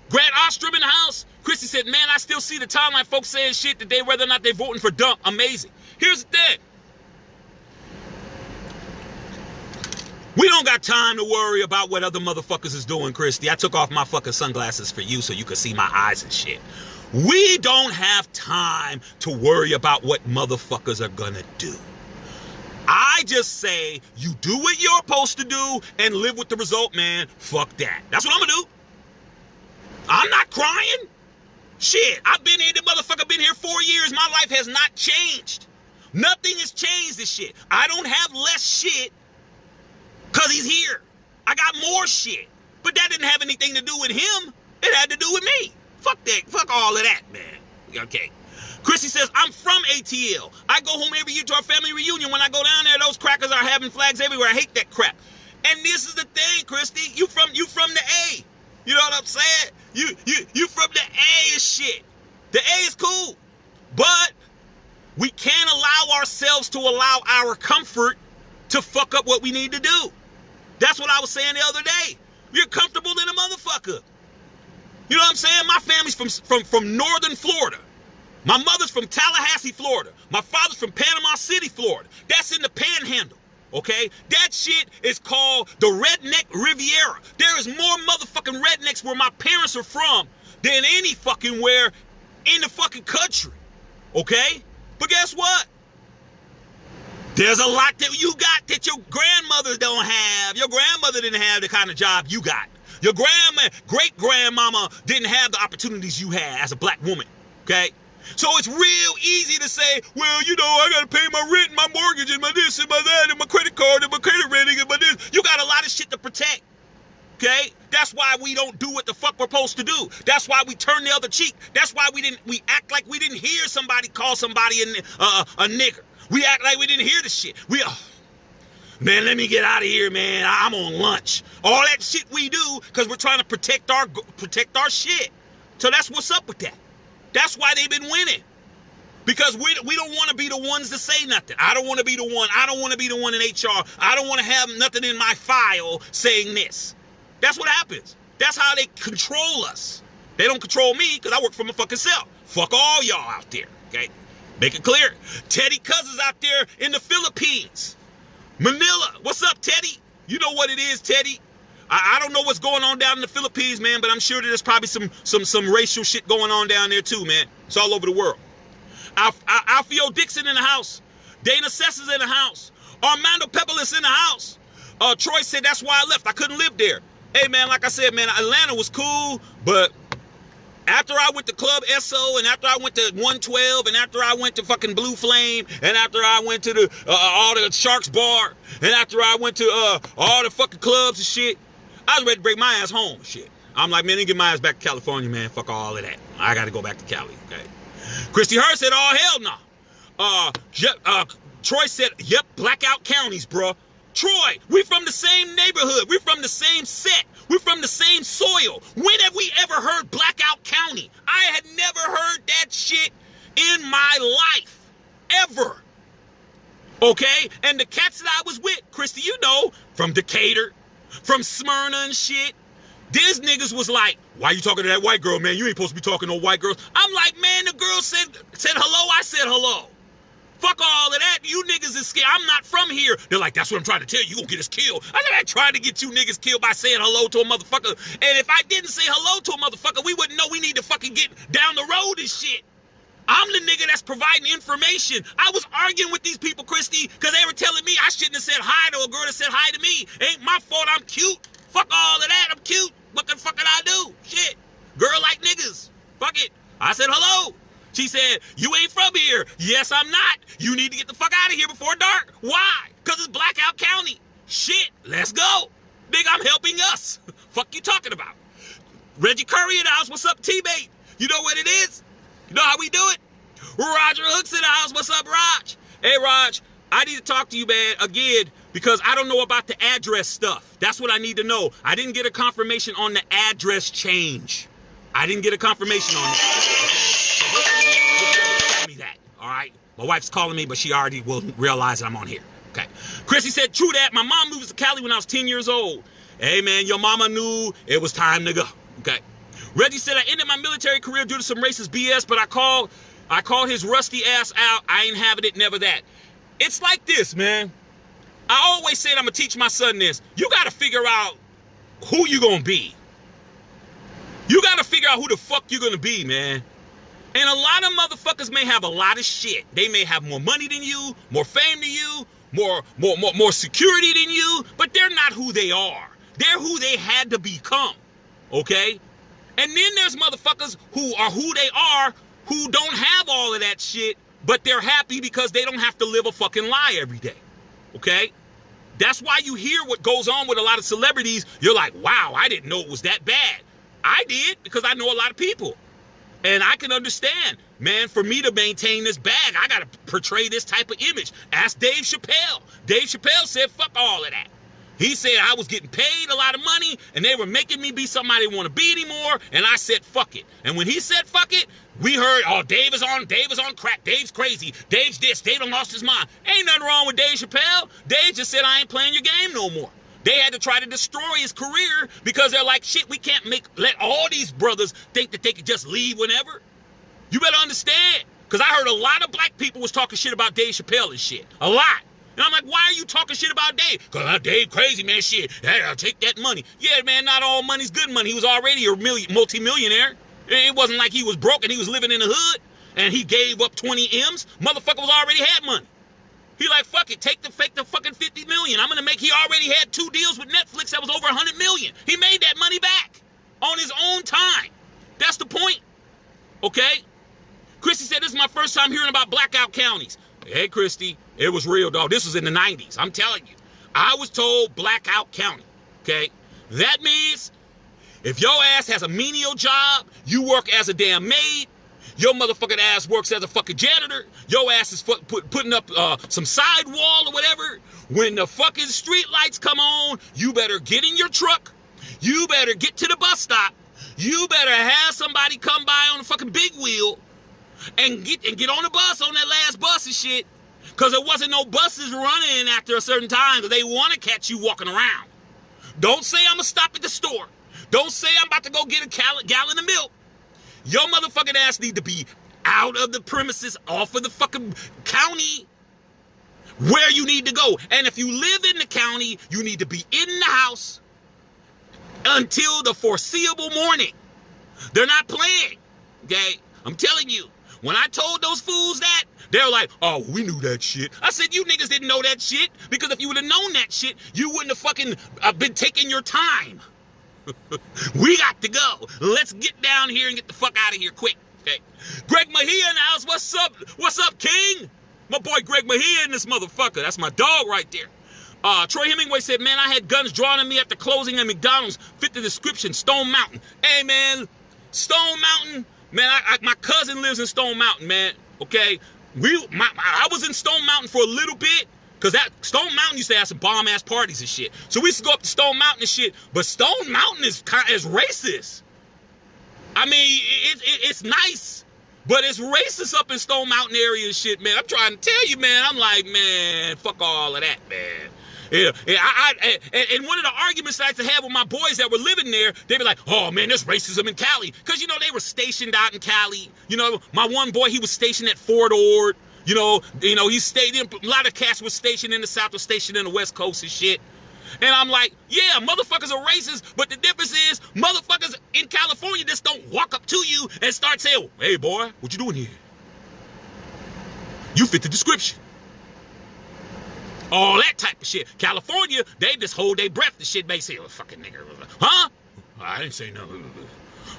Grant Ostrom in the house. Christy said, man, I still see the timeline folks saying shit today, whether or not they're voting for Dump. Amazing. Here's the thing. We don't got time to worry about what other motherfuckers is doing, Christy. I took off my fucking sunglasses for you so you could see my eyes and shit. We don't have time to worry about what motherfuckers are gonna do. I just say you do what you're supposed to do and live with the result, man. Fuck that. That's what I'm gonna do. I'm not crying. Shit, I've been here, the motherfucker been here 4 years. My life has not changed. Nothing has changed this shit. I don't have less shit because he's here. I got more shit. But that didn't have anything to do with him. It had to do with me. Fuck that. Fuck all of that, man. Okay. Chrissy says, I'm from ATL. I go home every year to our family reunion. When I go down there, those crackers are having flags everywhere. I hate that crap. And this is the thing, Christy. You from the A. You know what I'm saying? You from the A and shit. The A is cool. But we can't allow ourselves to allow our comfort to fuck up what we need to do. That's what I was saying the other day. You're comfortable in a motherfucker. You know what I'm saying? My family's from northern Florida. My mother's from Tallahassee, Florida. My father's from Panama City, Florida. That's in the Panhandle. Okay? That shit is called the Redneck Riviera. There is more motherfucking rednecks where my parents are from than any fucking where in the fucking country. Okay? But guess what? There's a lot that you got that your grandmother don't have. Your grandmother didn't have the kind of job you got. Your great-grandmama didn't have the opportunities you had as a black woman. Okay? So it's real easy to say, well, you know, I got to pay my rent and my mortgage and my this and my that and my credit card and my credit rating and my this. You got a lot of shit to protect. Okay? That's why we don't do what the fuck we're supposed to do. That's why we turn the other cheek. That's why we act like we didn't hear somebody call somebody a nigger. We act like we didn't hear the shit. Man, let me get out of here, man. I'm on lunch. All that shit we do because we're trying to protect our shit. So that's what's up with that. That's why they've been winning. Because we don't want to be the ones to say nothing. I don't want to be the one. I don't want to be the one in HR. I don't want to have nothing in my file saying this. That's what happens. That's how they control us. They don't control me because I work for my fucking self. Fuck all y'all out there, okay? Make it clear. Teddy Cousins out there in the Philippines. Manila. What's up, Teddy? You know what it is, Teddy. I don't know what's going on down in the Philippines, man, but I'm sure that there's probably some racial shit going on down there too, man. It's all over the world. Alfio Dixon in the house. Dana Sessa's in the house. Armando Pepelis in the house. Troy said that's why I left. I couldn't live there. Hey, man, like I said, man, Atlanta was cool, but after I went to Club SO, and after I went to 112, and after I went to fucking Blue Flame, and after I went to the all the Sharks Bar, and after I went to all the fucking clubs and shit, I was ready to bring my ass home and shit. I'm like, man, let me get my ass back to California, man. Fuck all of that. I got to go back to Cali, okay? Christy Hurd said, oh, hell no. Troy said, yep, blackout counties, bro. Troy, we from the same neighborhood. We're from the same set. We're from the same soil. When have we ever heard blackout county? I had never heard that shit in my life. Ever. Okay? And the cats that I was with, Christy, you know, from Decatur, from Smyrna and shit, these niggas was like, why you talking to that white girl, man? You ain't supposed to be talking to no white girls. I'm like, man, the girl said hello, I said hello. Fuck all of that. You niggas is scared. I'm not from here. They're like, that's what I'm trying to tell you. You gonna get us killed. I said, I tried to get you niggas killed by saying hello to a motherfucker. And if I didn't say hello to a motherfucker, we wouldn't know we need to fucking get down the road and shit. I'm the nigga that's providing information. I was arguing with these people, Christy, because they were telling me I shouldn't have said hi to a girl that said hi to me. Ain't my fault I'm cute. Fuck all of that. I'm cute. What the fuck did I do? Shit. Girl like niggas. Fuck it. I said hello. She said, you ain't from here. Yes, I'm not. You need to get the fuck out of here before dark. Why? Because it's blackout county. Shit. Let's go. Nigga, I'm helping us. Fuck you talking about? Reggie Curry in the house. What's up, teammate? You know what it is? You know how we do it? Roger Hooks in the house. What's up, Raj? Hey, Raj. I need to talk to you, man, again, because I don't know about the address stuff. That's what I need to know. I didn't get a confirmation on the address change. I didn't get a confirmation on that. Tell me that, all right? My wife's calling me, but she already will realize that I'm on here. Okay. Chrissy said, true that. My mom moved to Cali when I was 10 years old. Hey, man, your mama knew it was time to go. Okay. Reggie said, I ended my military career due to some racist BS, but I called his rusty ass out. I ain't having it, never that. It's like this, man. I always said I'm going to teach my son this. You got to figure out who you going to be. You got to figure out who the fuck you're going to be, man. And a lot of motherfuckers may have a lot of shit. They may have more money than you, more fame than you, more security than you, but they're not who they are. They're who they had to become, okay? And then there's motherfuckers who are who they are, who don't have all of that shit, but they're happy because they don't have to live a fucking lie every day, okay? That's why you hear what goes on with a lot of celebrities. You're like, wow, I didn't know it was that bad. I did, because I know a lot of people. And I can understand, man, for me to maintain this bag, I got to portray this type of image. Ask Dave Chappelle. Dave Chappelle said, fuck all of that. He said I was getting paid a lot of money, and they were making me be somebody I didn't want to be anymore, and I said, fuck it. And when he said, fuck it, we heard, oh, Dave is on crack. Dave's crazy. Dave's this. Dave done lost his mind. Ain't nothing wrong with Dave Chappelle. Dave just said, I ain't playing your game no more. They had to try to destroy his career because they're like, shit, we can't let all these brothers think that they could just leave whenever. You better understand. Because I heard a lot of black people was talking shit about Dave Chappelle and shit. A lot. And I'm like, why are you talking shit about Dave? Because Dave crazy, man, shit. Hey, I'll take that money. Yeah, man, not all money's good money. He was already a multi-millionaire. It wasn't like he was broke and he was living in the hood and he gave up 20 M's. Motherfucker was already had money. He like, fuck it, take the fucking 50 million. I'm gonna make, he already had 2 deals with Netflix that was over 100 million. He made that money back on his own time. That's the point, okay? Christy said, this is my first time hearing about blackout counties. Hey, Christy, it was real, dog. This was in the 90s, I'm telling you. I was told blackout county, okay? That means if your ass has a menial job, you work as a damn maid, your motherfucking ass works as a fucking janitor. Your ass is putting up some sidewall or whatever. When the fucking street lights come on, you better get in your truck. You better get to the bus stop. You better have somebody come by on the fucking big wheel and get on the bus on that last bus and shit. Because there wasn't no buses running after a certain time because they want to catch you walking around. Don't say I'm going to stop at the store. Don't say I'm about to go get a gallon of milk. Your motherfucking ass need to be out of the premises, off of the fucking county where you need to go. And if you live in the county, you need to be in the house until the foreseeable morning. They're not playing, okay? I'm telling you. When I told those fools that, they were like, oh, we knew that shit. I said, you niggas didn't know that shit, because if you would have known that shit, you wouldn't have fucking been taking your time. We got to go. Let's get down here and get the fuck out of here quick, okay? Greg Mejia in the house. What's up? What's up, King? My boy Greg Mejia in this motherfucker. That's my dog right there. Troy Hemingway said, man, I had guns drawn at me after closing at McDonald's. Fit the description, Stone Mountain. Hey, man, Stone Mountain. Man, my cousin lives in Stone Mountain, man, okay? I was in Stone Mountain for a little bit, because that Stone Mountain used to have some bomb-ass parties and shit. So we used to go up to Stone Mountain and shit, but Stone Mountain is racist. I mean, it's nice, but it's racist up in Stone Mountain area and shit, man. I'm trying to tell you, man. I'm like, man, fuck all of that, man. Yeah, and one of the arguments that I used to have with my boys that were living there, they'd be like, oh, man, there's racism in Cali. Because, you know, they were stationed out in Cali. You know, my one boy, he was stationed at Fort Ord. You know, he stayed in, a lot of cats were stationed in the South, were stationed in the West Coast and shit. And I'm like, yeah, motherfuckers are racist, but the difference is motherfuckers in California just don't walk up to you and start saying, hey, boy, what you doing here? You fit the description. All that type of shit. California, they just hold their breath and shit. They say, oh, fucking nigga. Huh? I didn't say nothing.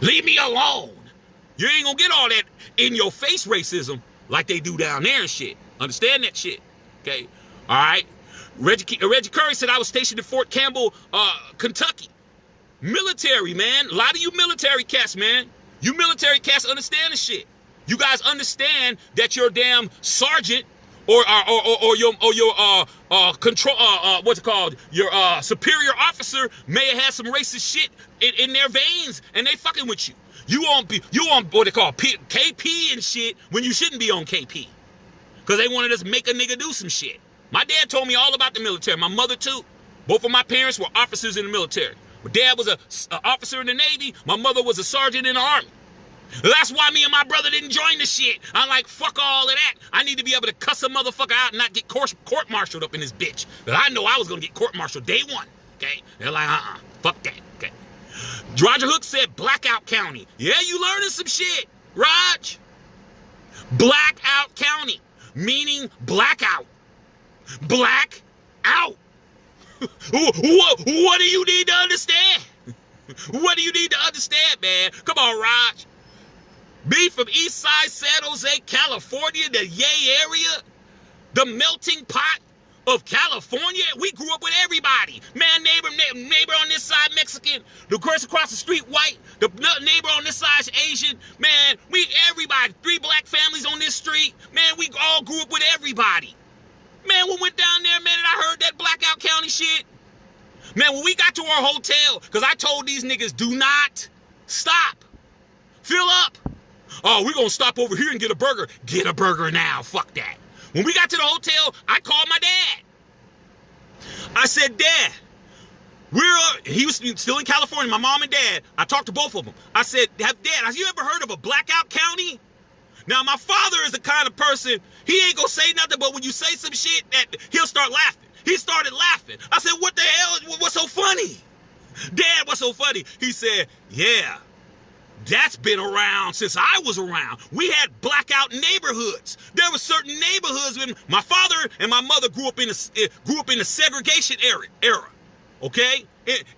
Leave me alone. You ain't gonna get all that in-your-face racism like they do down there and shit. Understand that shit? Okay? All right? Reggie Curry said, I was stationed in Fort Campbell, Kentucky. Military, man. A lot of you military cats, man. You military cats understand the shit. You guys understand that your damn sergeant or your control what's it called? Your superior officer may have had some racist shit in their veins, and they fucking with you. You on what they call KP and shit when you shouldn't be on KP, because they wanted us to make a nigga do some shit. My dad told me all about the military. My mother too. Both of my parents were officers in the military. My dad was an officer in the Navy. My mother was a sergeant in the Army. That's why me and my brother didn't join the shit. I'm like, fuck all of that. I need to be able to cuss a motherfucker out and not get court-martialed up in this bitch. But I know I was going to get court-martialed day one, okay? They're like, fuck that, okay? Roger Hook said Blackout County. Yeah, you learning some shit, Raj. Blackout County, meaning blackout. Black out. What do you need to understand? What do you need to understand, man? Come on, Raj. Me from East Side, San Jose, California, the Yay area, the melting pot of California. We grew up with everybody. Man, neighbor on this side, Mexican. The person across the street, white. The neighbor on this side is Asian. Man, everybody. 3 black families on this street. Man, we all grew up with everybody. Man, we went down there, man, and I heard that Blackout County shit. Man, when we got to our hotel, because I told these niggas, do not stop. Fill up. Oh, we're going to stop over here and get a burger. Get a burger now. Fuck that. When we got to the hotel, I called my dad. I said, Dad, he was still in California, my mom and dad. I talked to both of them. I said, Dad, have you ever heard of a Blackout County? Now, my father is the kind of person, he ain't going to say nothing, but when you say some shit, he'll start laughing. He started laughing. I said, what the hell? What's so funny? Dad, what's so funny? He said, yeah, that's been around since I was around. We had blackout neighborhoods. There were certain neighborhoods when my father and my mother grew up in the segregation era, okay?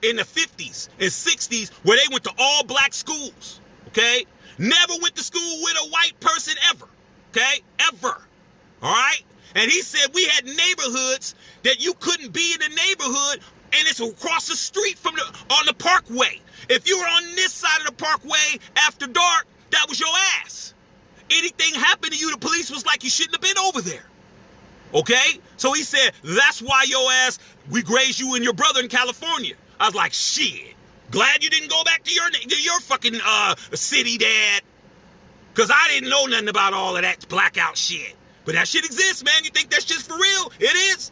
In the 50s and 60s, where they went to all black schools, okay? Never went to school with a white person ever, okay? Ever, all right? And he said we had neighborhoods that you couldn't be in the neighborhood, and it's across the street on the parkway. If you were on this side of the parkway after dark, that was your ass. Anything happened to you, the police was like, you shouldn't have been over there. Okay? So he said, that's why your ass, we grazed you and your brother in California. I was like, shit. Glad you didn't go back to your fucking city, Dad. Because I didn't know nothing about all of that blackout shit. But that shit exists, man. You think that shit's for real? It is.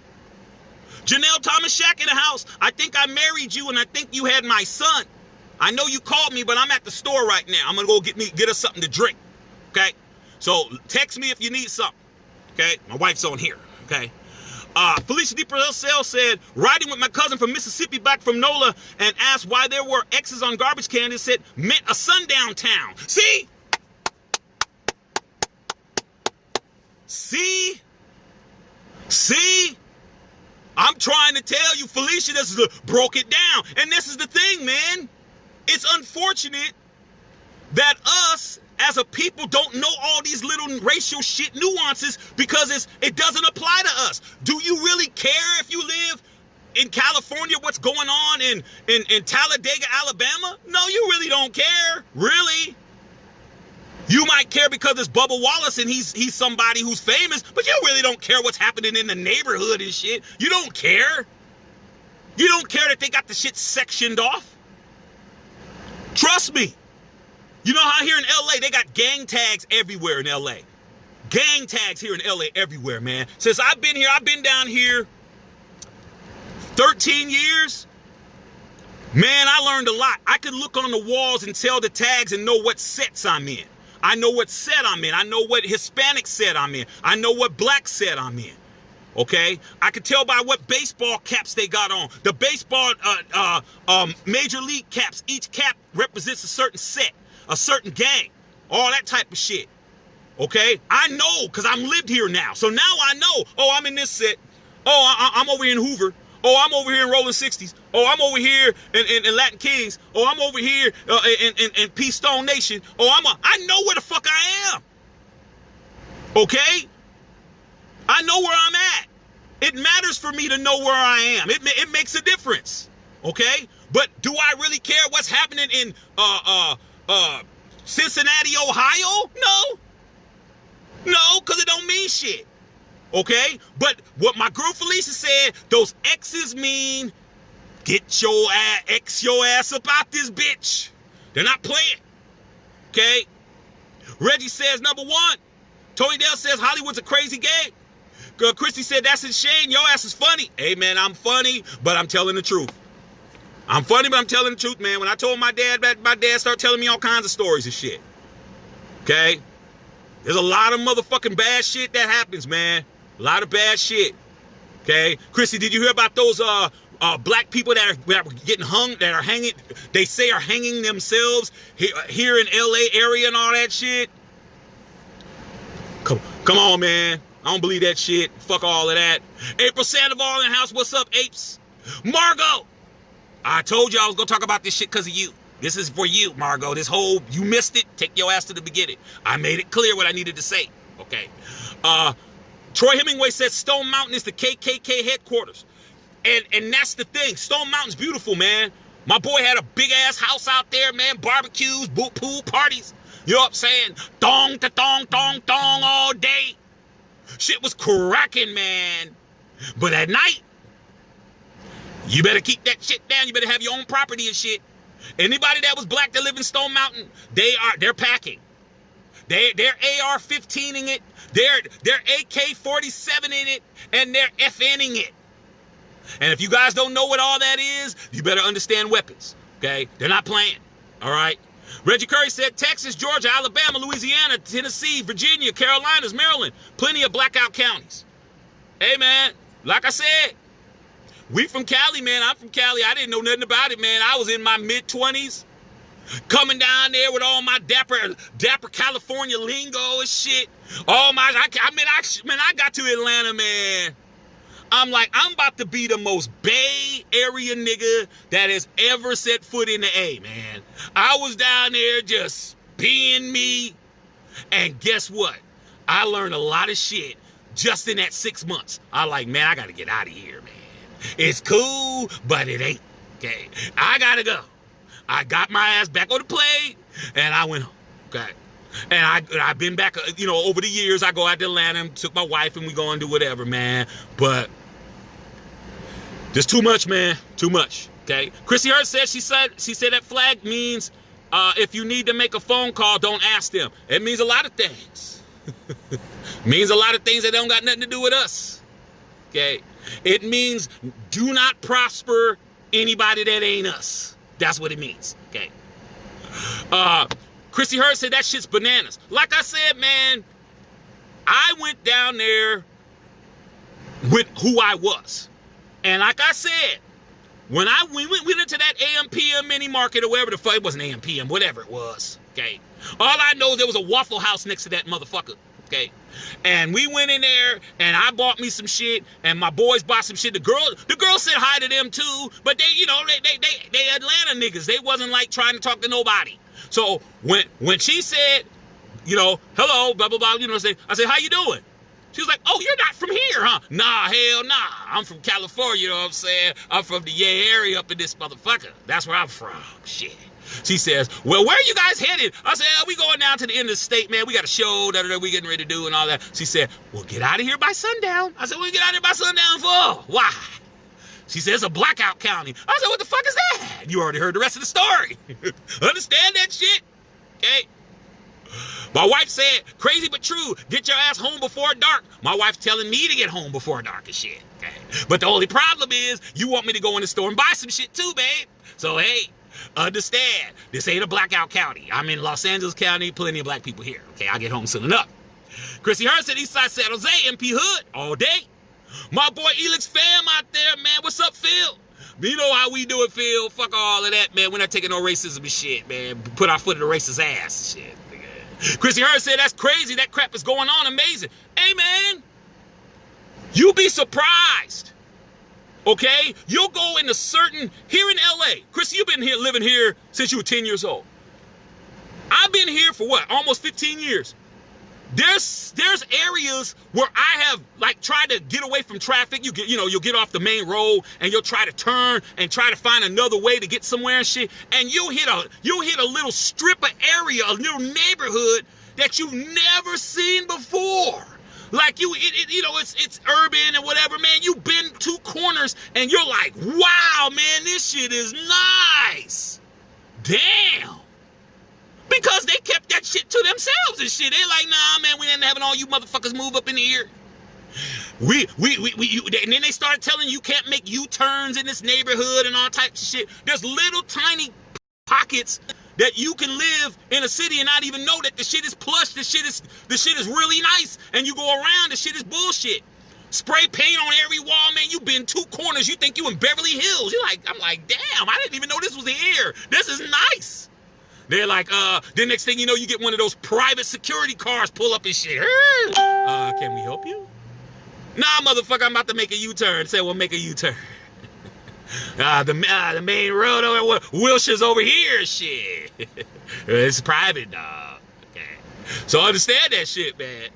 Janelle Thomas Shack in the house. I think I married you and I think you had my son. I know you called me, but I'm at the store right now. I'm going to go get us something to drink. Okay? So text me if you need something. Okay? My wife's on here. Okay? Felicia DePurcell said, riding with my cousin from Mississippi back from NOLA and asked why there were X's on garbage cans and said, meant a sundown town. See? See? See? I'm trying to tell you, Felicia, this is broke it down. And this is the thing, man. It's unfortunate that us as a people don't know all these little racial shit nuances because it doesn't apply to us. Do you really care if you live in California, what's going on in Talladega, Alabama? No, you really don't care. Really? You might care because it's Bubba Wallace and he's somebody who's famous, but you really don't care what's happening in the neighborhood and shit. You don't care. You don't care that they got the shit sectioned off. Trust me. You know how here in LA, they got gang tags everywhere in LA. Gang tags here in LA everywhere, man. Since I've been here, I've been down here 13 years. Man, I learned a lot. I could look on the walls and tell the tags and know what sets I'm in. I know what set I'm in. I know what Hispanic set I'm in. I know what black set I'm in. Okay? I could tell by what baseball caps they got on. The baseball major league caps, each cap represents a certain set, a certain gang, all that type of shit. Okay? I know because I'm lived here now. So now I know, oh, I'm in this set. Oh, I'm over here in Hoover. Oh, I'm over here in Rolling 60s. Oh, I'm over here in Latin Kings. Oh, I'm over here in Peace Stone Nation. Oh, I know where the fuck I am. Okay? I know where I'm at. It matters for me to know where I am. It makes a difference. Okay? But do I really care what's happening in Cincinnati, Ohio? No. No, because it don't mean shit. Okay? But what my girl Felicia said, those X's mean get your ass, X your ass up out this bitch. They're not playing. Okay? Reggie says, number one. Tony Dale says, Hollywood's a crazy game. Christy said, that's a shame. Your ass is funny. Hey, man, I'm funny, but I'm telling the truth. I'm funny, but I'm telling the truth, man. When I told my dad that, my dad started telling me all kinds of stories and shit. Okay? There's a lot of motherfucking bad shit that happens, man. A lot of bad shit. Okay? Christy, did you hear about those black people that are getting hung, that are hanging, they say are hanging themselves here in LA area and all that shit? Come on, man. I don't believe that shit. Fuck all of that. April Sandoval in the house. What's up, apes? Margot. I told you I was going to talk about this shit because of you. This is for you, Margot. This whole, you missed it. Take your ass to the beginning. I made it clear what I needed to say. Okay. Troy Hemingway says Stone Mountain is the KKK headquarters. And that's the thing. Stone Mountain's beautiful, man. My boy had a big-ass house out there, man. Barbecues, pool parties. You know what I'm saying? Thong to thong, thong, thong all day. Shit was cracking, man. But at night, you better keep that shit down. You better have your own property and shit. Anybody that was black that live in Stone Mountain, they're packing. They're AR-15ing it. They're AK-47ing it, and they're FNing it. And if you guys don't know what all that is, you better understand weapons. Okay? They're not playing. All right? Reggie Curry said Texas, Georgia, Alabama, Louisiana, Tennessee, Virginia, Carolinas, Maryland. Plenty of blackout counties. Hey, man, like I said, we from Cali, man. I'm from Cali. I didn't know nothing about it, man. I was in my mid-20s. Coming down there with all my dapper California lingo and shit. I got to Atlanta, man. I'm like, I'm about to be the most Bay Area nigga that has ever set foot in the A, man. I was down there just being me. And guess what? I learned a lot of shit just in that 6 months. I like, man, I got to get out of here, man. It's cool, but it ain't. Okay? I got to go. I got my ass back on the plane, and I went home. Okay? And I've been back, over the years. I go out to Atlanta and took my wife, and we go and do whatever, man. But there's too much, man. Too much. Okay. Chrissy Hurst said she said that flag means if you need to make a phone call, don't ask them. It means a lot of things. Means a lot of things that don't got nothing to do with us. Okay? It means do not prosper anybody that ain't us. That's what it means. Okay? Chrissy Hurd said that shit's bananas. Like I said, man, I went down there with who I was. And like I said, when we went into that AM PM mini market or wherever the fuck, it wasn't AM PM, whatever it was, okay? All I know is there was a Waffle House next to that motherfucker, okay? And we went in there and I bought me some shit and my boys bought some shit. The girl said hi to them too, but they, you know, they Atlanta niggas. They wasn't like trying to talk to nobody. So when she said, you know, hello, blah, blah, blah, you know, I said, how you doing? She was like, oh, you're not from here, huh? Nah, hell nah. I'm from California, you know what I'm saying? I'm from the Yay area up in this motherfucker. That's where I'm from. Shit. She says, well, where are you guys headed? I said, we going down to the end of the state, man. We got a show that we getting ready to do and all that. She said, well, get out of here by sundown. I said, well, get out of here by sundown for? Why? She says, it's a blackout county. I said, what the fuck is that? You already heard the rest of the story. Understand that shit? Okay? My wife said, crazy but true, get your ass home before dark. My wife's telling me to get home before dark and shit. Okay? But the only problem is, you want me to go in the store and buy some shit too, babe. So, hey, understand, this ain't a blackout county. I'm in Los Angeles County, plenty of black people here. Okay, I'll get home soon enough. Chrissy Hurd said, Eastside San Jose, MP Hood, all day. My boy Elix fam out there, man. What's up, Phil? You know how we do it, Phil. Fuck all of that, man. We're not taking no racism and shit, man. Put our foot in the racist ass, shit. Chrissy Hurd said, that's crazy. That crap is going on. Amazing. Hey, man, you'll be surprised. Okay? You'll go into certain, here in LA. Chrissy, you've been here, living here since you were 10 years old. I've been here for what? Almost 15 years. There's areas where I have like tried to get away from traffic. You'll get off the main road and you'll try to turn and try to find another way to get somewhere and shit. And you'll hit a little strip of area, a little neighborhood that you've never seen before. Like it's urban and whatever, man. You've been two corners and you're like, wow, man, this shit is nice. Damn. Because they kept that shit to themselves and shit. They're like, nah, man, we ain't having all you motherfuckers move up in here. And then they started telling you can't make U-turns in this neighborhood and all types of shit. There's little tiny pockets that you can live in a city and not even know that the shit is plush, the shit is really nice, and you go around, the shit is bullshit. Spray paint on every wall, man. You been two corners. You think you in Beverly Hills. I'm like, damn, I didn't even know this was here. This is nice. They're like, the next thing you know, you get one of those private security cars pull up and shit. Can we help you? Nah, motherfucker, I'm about to make a U-turn. Say, well, make a U-turn. The main road over, Wilshire's over here, shit. It's private, dog. Okay. So understand that shit, man.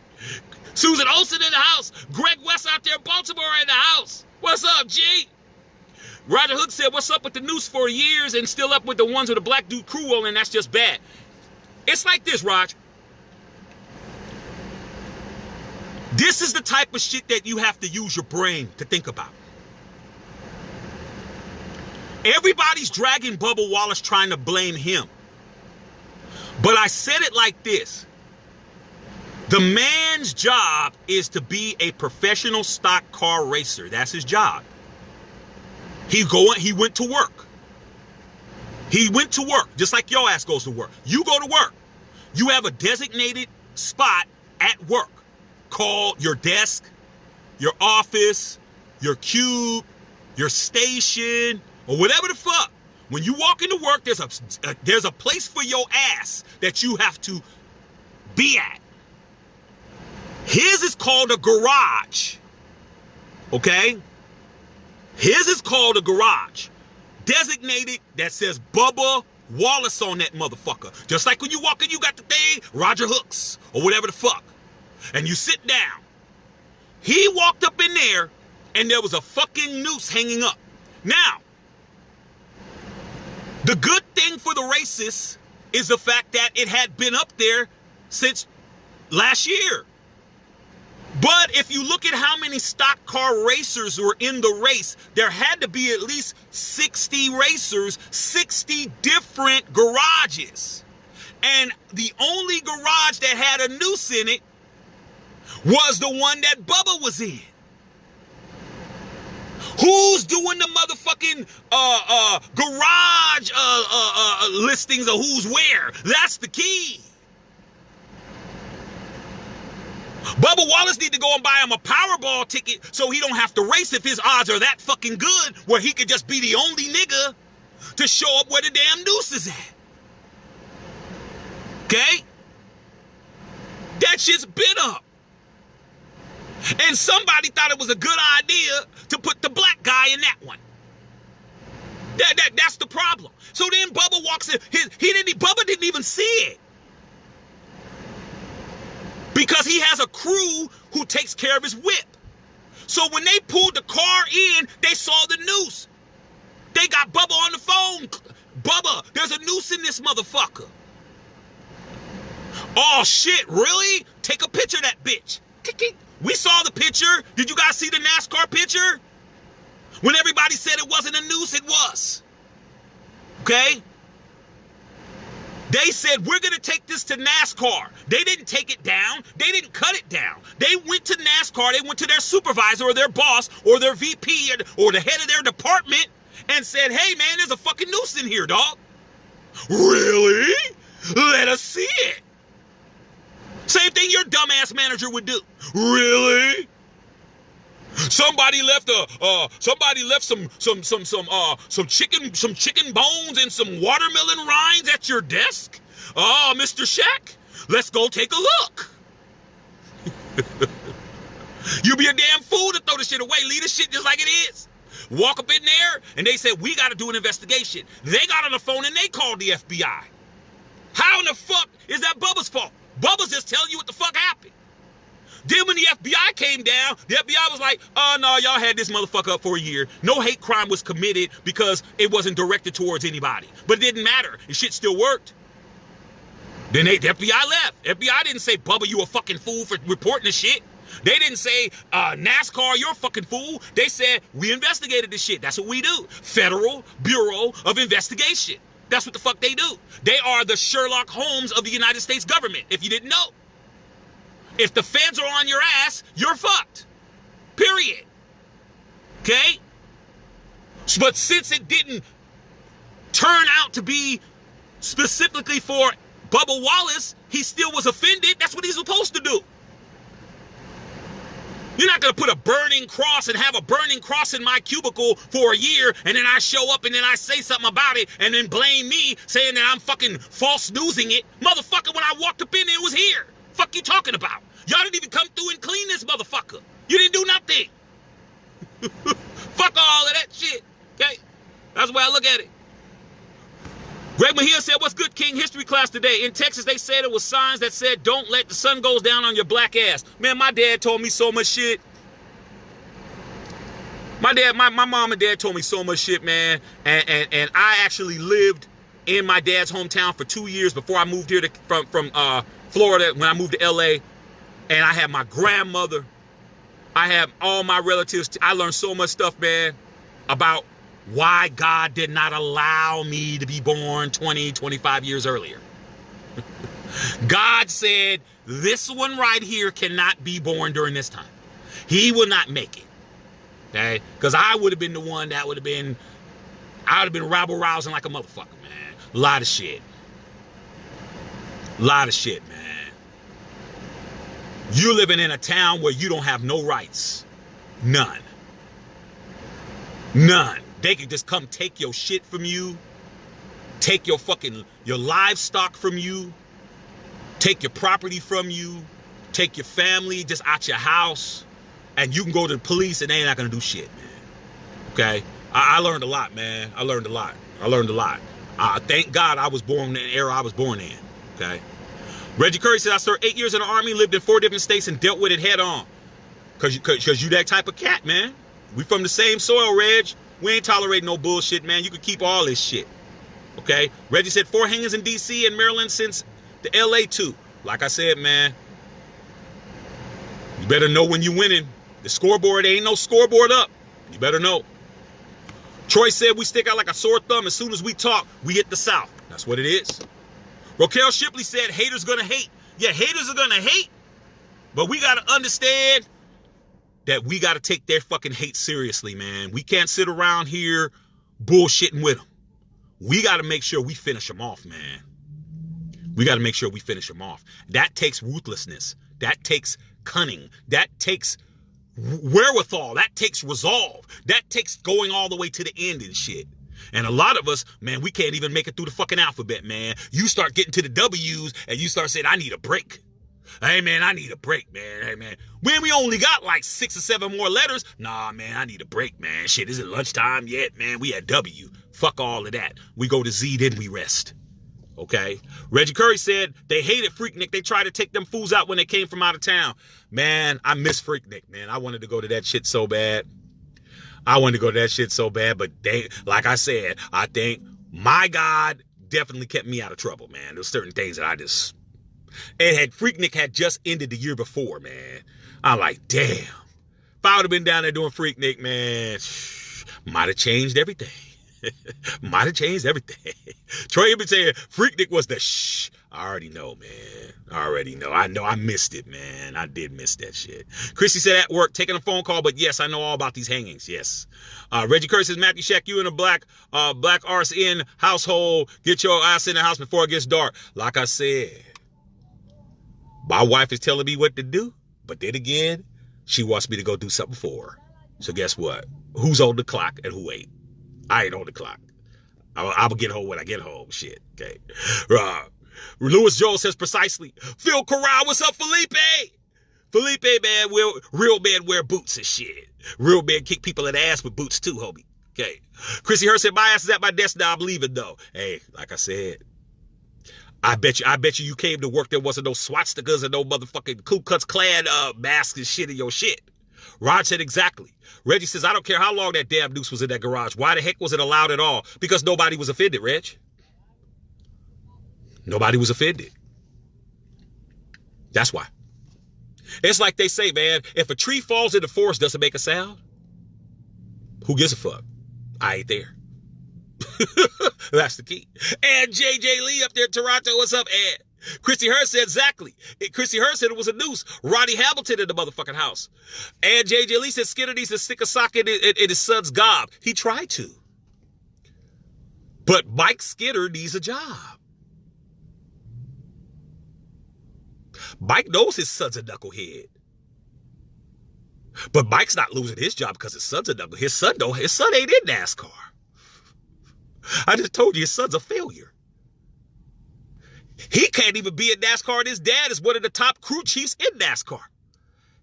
Susan Olsen in the house. Greg West out there, Baltimore in the house. What's up, G? Roger Hook said, what's up with the noose for years and still up with the ones with the black dude crew rolling? That's just bad. It's like this, Raj. This is the type of shit that you have to use your brain to think about. Everybody's dragging Bubba Wallace trying to blame him. But I said it like this. The man's job is to be a professional stock car racer. That's his job. He went to work. He went to work, just like your ass goes to work. You go to work. You have a designated spot at work called your desk, your office, your cube, your station, or whatever the fuck. When you walk into work, there's a place for your ass that you have to be at. His is called a garage. Okay? His is called a garage. Designated that says Bubba Wallace on that motherfucker. Just like when you walk in, you got the thing, Roger Hooks, or whatever the fuck. And you sit down. He walked up in there, and there was a fucking noose hanging up. Now, the good thing for the racists is the fact that it had been up there since last year. But if you look at how many stock car racers were in the race, there had to be at least 60 racers, 60 different garages. And the only garage that had a noose in it was the one that Bubba was in. Who's doing the motherfucking garage listings of who's where? That's the key. Bubba Wallace need to go and buy him a Powerball ticket so he don't have to race if his odds are that fucking good, where he could just be the only nigga to show up where the damn noose is at. Okay? That shit's been up. And somebody thought it was a good idea to put the black guy in that one. That's the problem. So then Bubba walks in. Bubba didn't even see it. Because he has a crew who takes care of his whip. So when they pulled the car in, they saw the noose. They got Bubba on the phone. Bubba, there's a noose in this motherfucker. Oh shit, really? Take a picture of that bitch. We saw the picture. Did you guys see the NASCAR picture? When everybody said it wasn't a noose, it was. Okay? They said, we're going to take this to NASCAR. They didn't take it down. They didn't cut it down. They went to NASCAR. They went to their supervisor or their boss or their VP or the head of their department and said, hey, man, there's a fucking noose in here, dog. Really? Let us see it. Same thing your dumbass manager would do. Really? Somebody left some chicken bones and some watermelon rinds at your desk? Oh, Mr. Shaq, let's go take a look. You be a damn fool to throw the shit away. Leave the shit just like it is. Walk up in there and they said, we got to do an investigation. They got on the phone and they called the FBI. How in the fuck is that Bubba's fault? Bubba's just telling you what the fuck happened. Then when the FBI came down, the FBI was like, oh, no, y'all had this motherfucker up for a year. No hate crime was committed because it wasn't directed towards anybody. But it didn't matter. The shit still worked. Then the FBI left. FBI didn't say, Bubba, you a fucking fool for reporting this shit. They didn't say, NASCAR, you're a fucking fool. They said, we investigated this shit. That's what we do. Federal Bureau of Investigation. That's what the fuck they do. They are the Sherlock Holmes of the United States government, if you didn't know. If the feds are on your ass, you're fucked. Period. Okay? But since it didn't turn out to be specifically for Bubba Wallace, he still was offended. That's what he's supposed to do. You're not going to put a burning cross and have a burning cross in my cubicle for a year, and then I show up and then I say something about it and then blame me saying that I'm fucking false newsing it. Motherfucker, when I walked up in there, it was here. Fuck you talking about? Y'all didn't even come through and clean this motherfucker. You didn't do nothing. Fuck all of that shit. Okay? That's the way I look at it. Greg Mahia said, what's good, King? History class today. In Texas, they said it was signs that said, don't let the sun goes down on your black ass. Man, my dad told me so much shit. My mom and dad told me so much shit, man. And I actually lived in my dad's hometown for 2 years before I moved here from Florida, when I moved to LA. And I had my grandmother. I had all my relatives. I learned so much stuff, man, about why God did not allow me to be born 20, 25 years earlier. God said, this one right here cannot be born during this time. He will not make it. Okay? Because I would have been the one that would have been, I would have been rabble-rousing like a motherfucker, man. A lot of shit. A lot of shit, man. You living in a town where you don't have no rights. None. None. They can just come take your shit from you, take your livestock from you, take your property from you, take your family just out your house, and you can go to the police and they ain't not gonna do shit, man. Okay? I learned a lot, man. I learned a lot. Thank God I was born in the era I was born in. Okay? Reggie Curry said, I served 8 years in the Army, lived in 4 different states, and dealt with it head on. Cause you that type of cat, man. We from the same soil, Reg. We ain't tolerating no bullshit, man. You can keep all this shit. Okay? Reggie said 4 hangings in D.C. and Maryland since the L.A. too. Like I said, man, you better know when you winning. The scoreboard ain't no scoreboard up. You better know. Troy said we stick out like a sore thumb. As soon as we talk, we hit the South. That's what it is. Raquel Shipley said haters gonna hate. Yeah, haters are gonna hate. But we gotta understand that we gotta take their fucking hate seriously, man. We can't sit around here bullshitting with them. We gotta make sure we finish them off, man. We gotta make sure we finish them off. That takes ruthlessness. That takes cunning. That takes wherewithal. That takes resolve. That takes going all the way to the end and shit. And a lot of us, man, we can't even make it through the fucking alphabet, man. You start getting to the W's and you start saying, I need a break. Hey, man, I need a break, man. Hey, man. When we only got like 6 or 7 more letters, nah, man, I need a break, man. Shit, is it lunchtime yet, man? We at W. Fuck all of that. We go to Z, then we rest. Okay? Reggie Curry said they hated Freaknik. They tried to take them fools out when they came from out of town. Man, I miss Freaknik, man. I wanted to go to that shit so bad. But they, like I said, I think my God definitely kept me out of trouble, man. There's certain things that I just... Freaknik had just ended the year before, man. I'm like, damn. If I would have been down there doing Freaknik, man, might have changed everything. Might have changed everything. Troy been saying Freaknik was the shh. I already know, man. I know I missed it, man. I did miss that shit. Chrissy said at work, taking a phone call, but yes, I know all about these hangings. Yes. Reggie Curry says, Matthew Shack, you in a black arse in household. Get your ass in the house before it gets dark. Like I said, my wife is telling me what to do, but then again, she wants me to go do something for her. So guess what? Who's on the clock and who ain't? I ain't on the clock. I'll get home when I get home. Shit. Okay. Louis Joel says precisely. Phil Corral, what's up, Felipe? Felipe, man, real men wear boots and shit. Real men kick people in the ass with boots too, homie. Okay. Chrissy Hurst said, my ass is at my desk now. I'm leaving though. Hey, like I said, I bet you came to work. There wasn't no swastikas and no motherfucking Ku Klux Klan masks and shit in your shit. Rod said exactly. Reggie says, I don't care how long that damn noose was in that garage. Why the heck was it allowed at all? Because nobody was offended, Reg. Nobody was offended. That's why. It's like they say, man, if a tree falls in the forest, doesn't make a sound, who gives a fuck? I ain't there. That's the key. And JJ Lee up there in Toronto, what's up, Ed? Christy Hurst said exactly. Christy Hurst said it was a noose. Roddy Hamilton in the motherfucking house. And JJ Lee said Skinner needs to stick a sock in his son's gob. He tried to. But Mike Skinner needs a job. Mike knows his son's a knucklehead. But Mike's not losing his job because his son's a knucklehead. His son ain't in NASCAR. I just told you his son's a failure. He can't even be in NASCAR, and his dad is one of the top crew chiefs in NASCAR.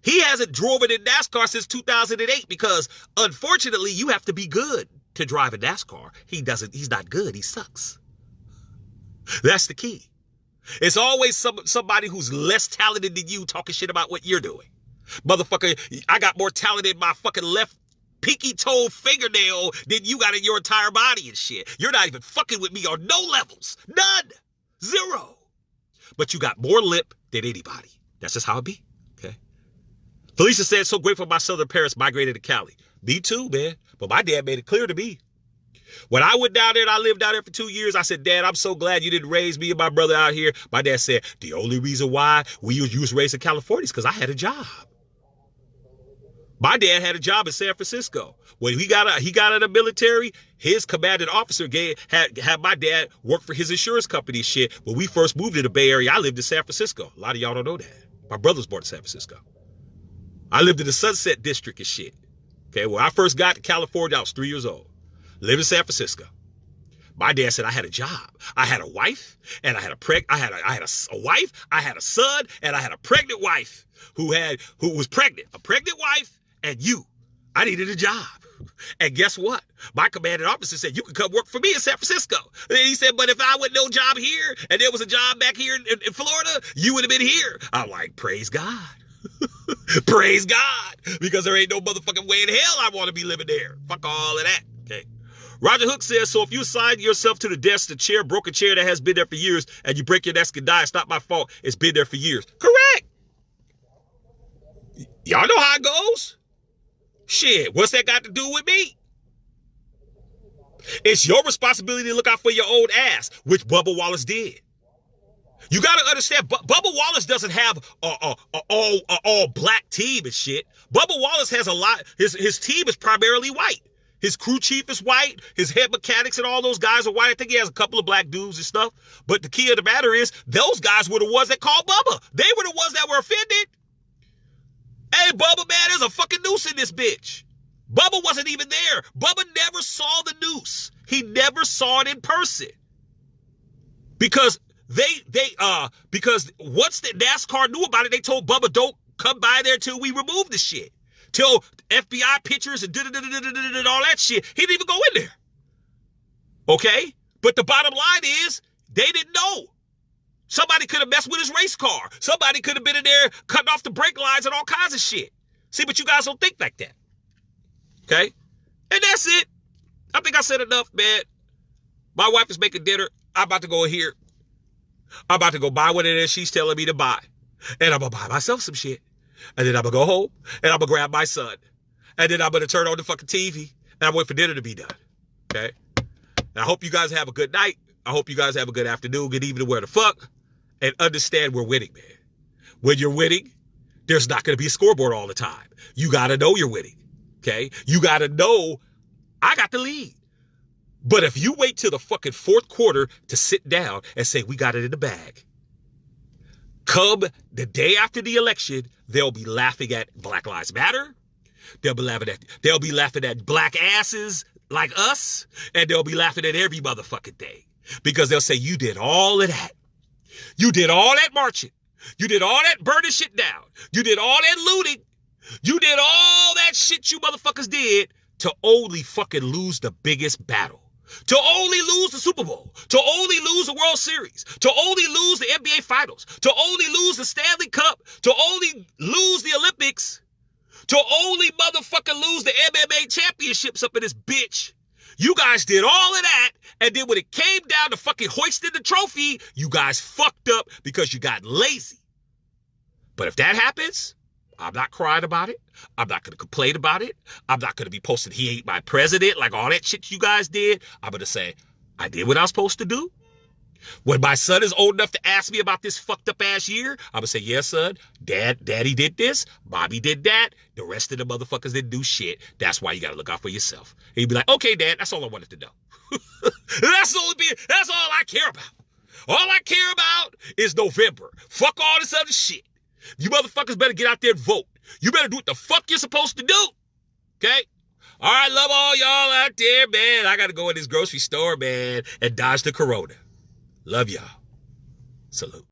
He hasn't driven in NASCAR since 2008 because, unfortunately, you have to be good to drive in NASCAR. He's not good. He sucks. That's the key. It's always somebody who's less talented than you talking shit about what you're doing. Motherfucker, I got more talent in my fucking left pinky toe fingernail than you got in your entire body and shit. You're not even fucking with me on no levels. None. Zero. But you got more lip than anybody. That's just how it be. Okay. Felicia said, so grateful my southern parents migrated to Cali. Me too, man. But my dad made it clear to me. When I went down there and I lived down there for 2 years, I said, Dad, I'm so glad you didn't raise me and my brother out here. My dad said, the only reason why you was raised in California is because I had a job. My dad had a job in San Francisco. When he got out of the military, his commanding officer had my dad work for his insurance company shit. When we first moved to the Bay Area, I lived in San Francisco. A lot of y'all don't know that. My brother was born in San Francisco. I lived in the Sunset District and shit. Okay, when I first got to California, I was 3 years old. Lived in San Francisco. My dad said I had a job. I had a wife, and I had a wife, I had a son, and I had a pregnant wife who was pregnant. A pregnant wife. And I needed a job. And guess what? My commanding officer said, you can come work for me in San Francisco. And he said, but if I would no job here and there was a job back here in Florida, you would have been here. I'm like, praise God. Praise God. Because there ain't no motherfucking way in hell I want to be living there. Fuck all of that. Okay. Roger Hook says, so if you assign yourself to the desk, the broken chair that has been there for years, and you break your desk and die, it's not my fault. It's been there for years. Correct. Y'all know how it goes. Shit, what's that got to do with me? It's your responsibility to look out for your old ass, which Bubba Wallace did. You got to understand, Bubba Wallace doesn't have a all black team and shit. Bubba Wallace has a lot. His team is primarily white. His crew chief is white. His head mechanics and all those guys are white. I think he has a couple of black dudes and stuff. But the key of the matter is, those guys were the ones that called Bubba. They were the ones that were offended. Hey, Bubba, man, there's a fucking noose in this bitch. Bubba wasn't even there. Bubba never saw the noose. He never saw it in person. Because because once the NASCAR knew about it, they told Bubba, don't come by there till we remove the shit. Till FBI pictures and all that shit. He didn't even go in there. Okay? But the bottom line is, they didn't know. Somebody could have messed with his race car. Somebody could have been in there cutting off the brake lines and all kinds of shit. See, but you guys don't think like that. Okay? And that's it. I think I said enough, man. My wife is making dinner. I'm about to go in here. I'm about to go buy what it is she's telling me to buy. And I'm going to buy myself some shit. And then I'm going to go home. And I'm going to grab my son. And then I'm going to turn on the fucking TV. And I'm waiting for dinner to be done. Okay? And I hope you guys have a good night. I hope you guys have a good afternoon, good evening, where the fuck. And understand we're winning, man. When you're winning, there's not going to be a scoreboard all the time. You got to know you're winning. Okay? You got to know I got the lead. But if you wait till the fucking fourth quarter to sit down and say, we got it in the bag, come the day after the election, they'll be laughing at Black Lives Matter. They'll be laughing at black asses like us. And they'll be laughing at every motherfucking thing. Because they'll say, you did all of that. You did all that marching. You did all that burning shit down. You did all that looting. You did all that shit you motherfuckers did to only fucking lose the biggest battle. To only lose the Super Bowl. To only lose the World Series. To only lose the NBA Finals. To only lose the Stanley Cup. To only lose the Olympics. To only motherfucking lose the MMA championships up in this bitch. You guys did all of that, and then when it came down to fucking hoisting the trophy, you guys fucked up because you got lazy. But if that happens, I'm not crying about it. I'm not going to complain about it. I'm not going to be posting he ain't my president, like all that shit you guys did. I'm going to say, I did what I was supposed to do. When my son is old enough to ask me about this fucked up ass year, I'm going to say, yes, son, daddy did this, mommy did that. The rest of the motherfuckers didn't do shit. That's why you got to look out for yourself. And he'd be like, okay, Dad, that's all I wanted to know. That's all I care about. All I care about is November. Fuck all this other shit. You motherfuckers better get out there and vote. You better do what the fuck you're supposed to do. Okay? All right, love all y'all out there, man. I got to go in this grocery store, man, and dodge the corona. Love y'all. Salute.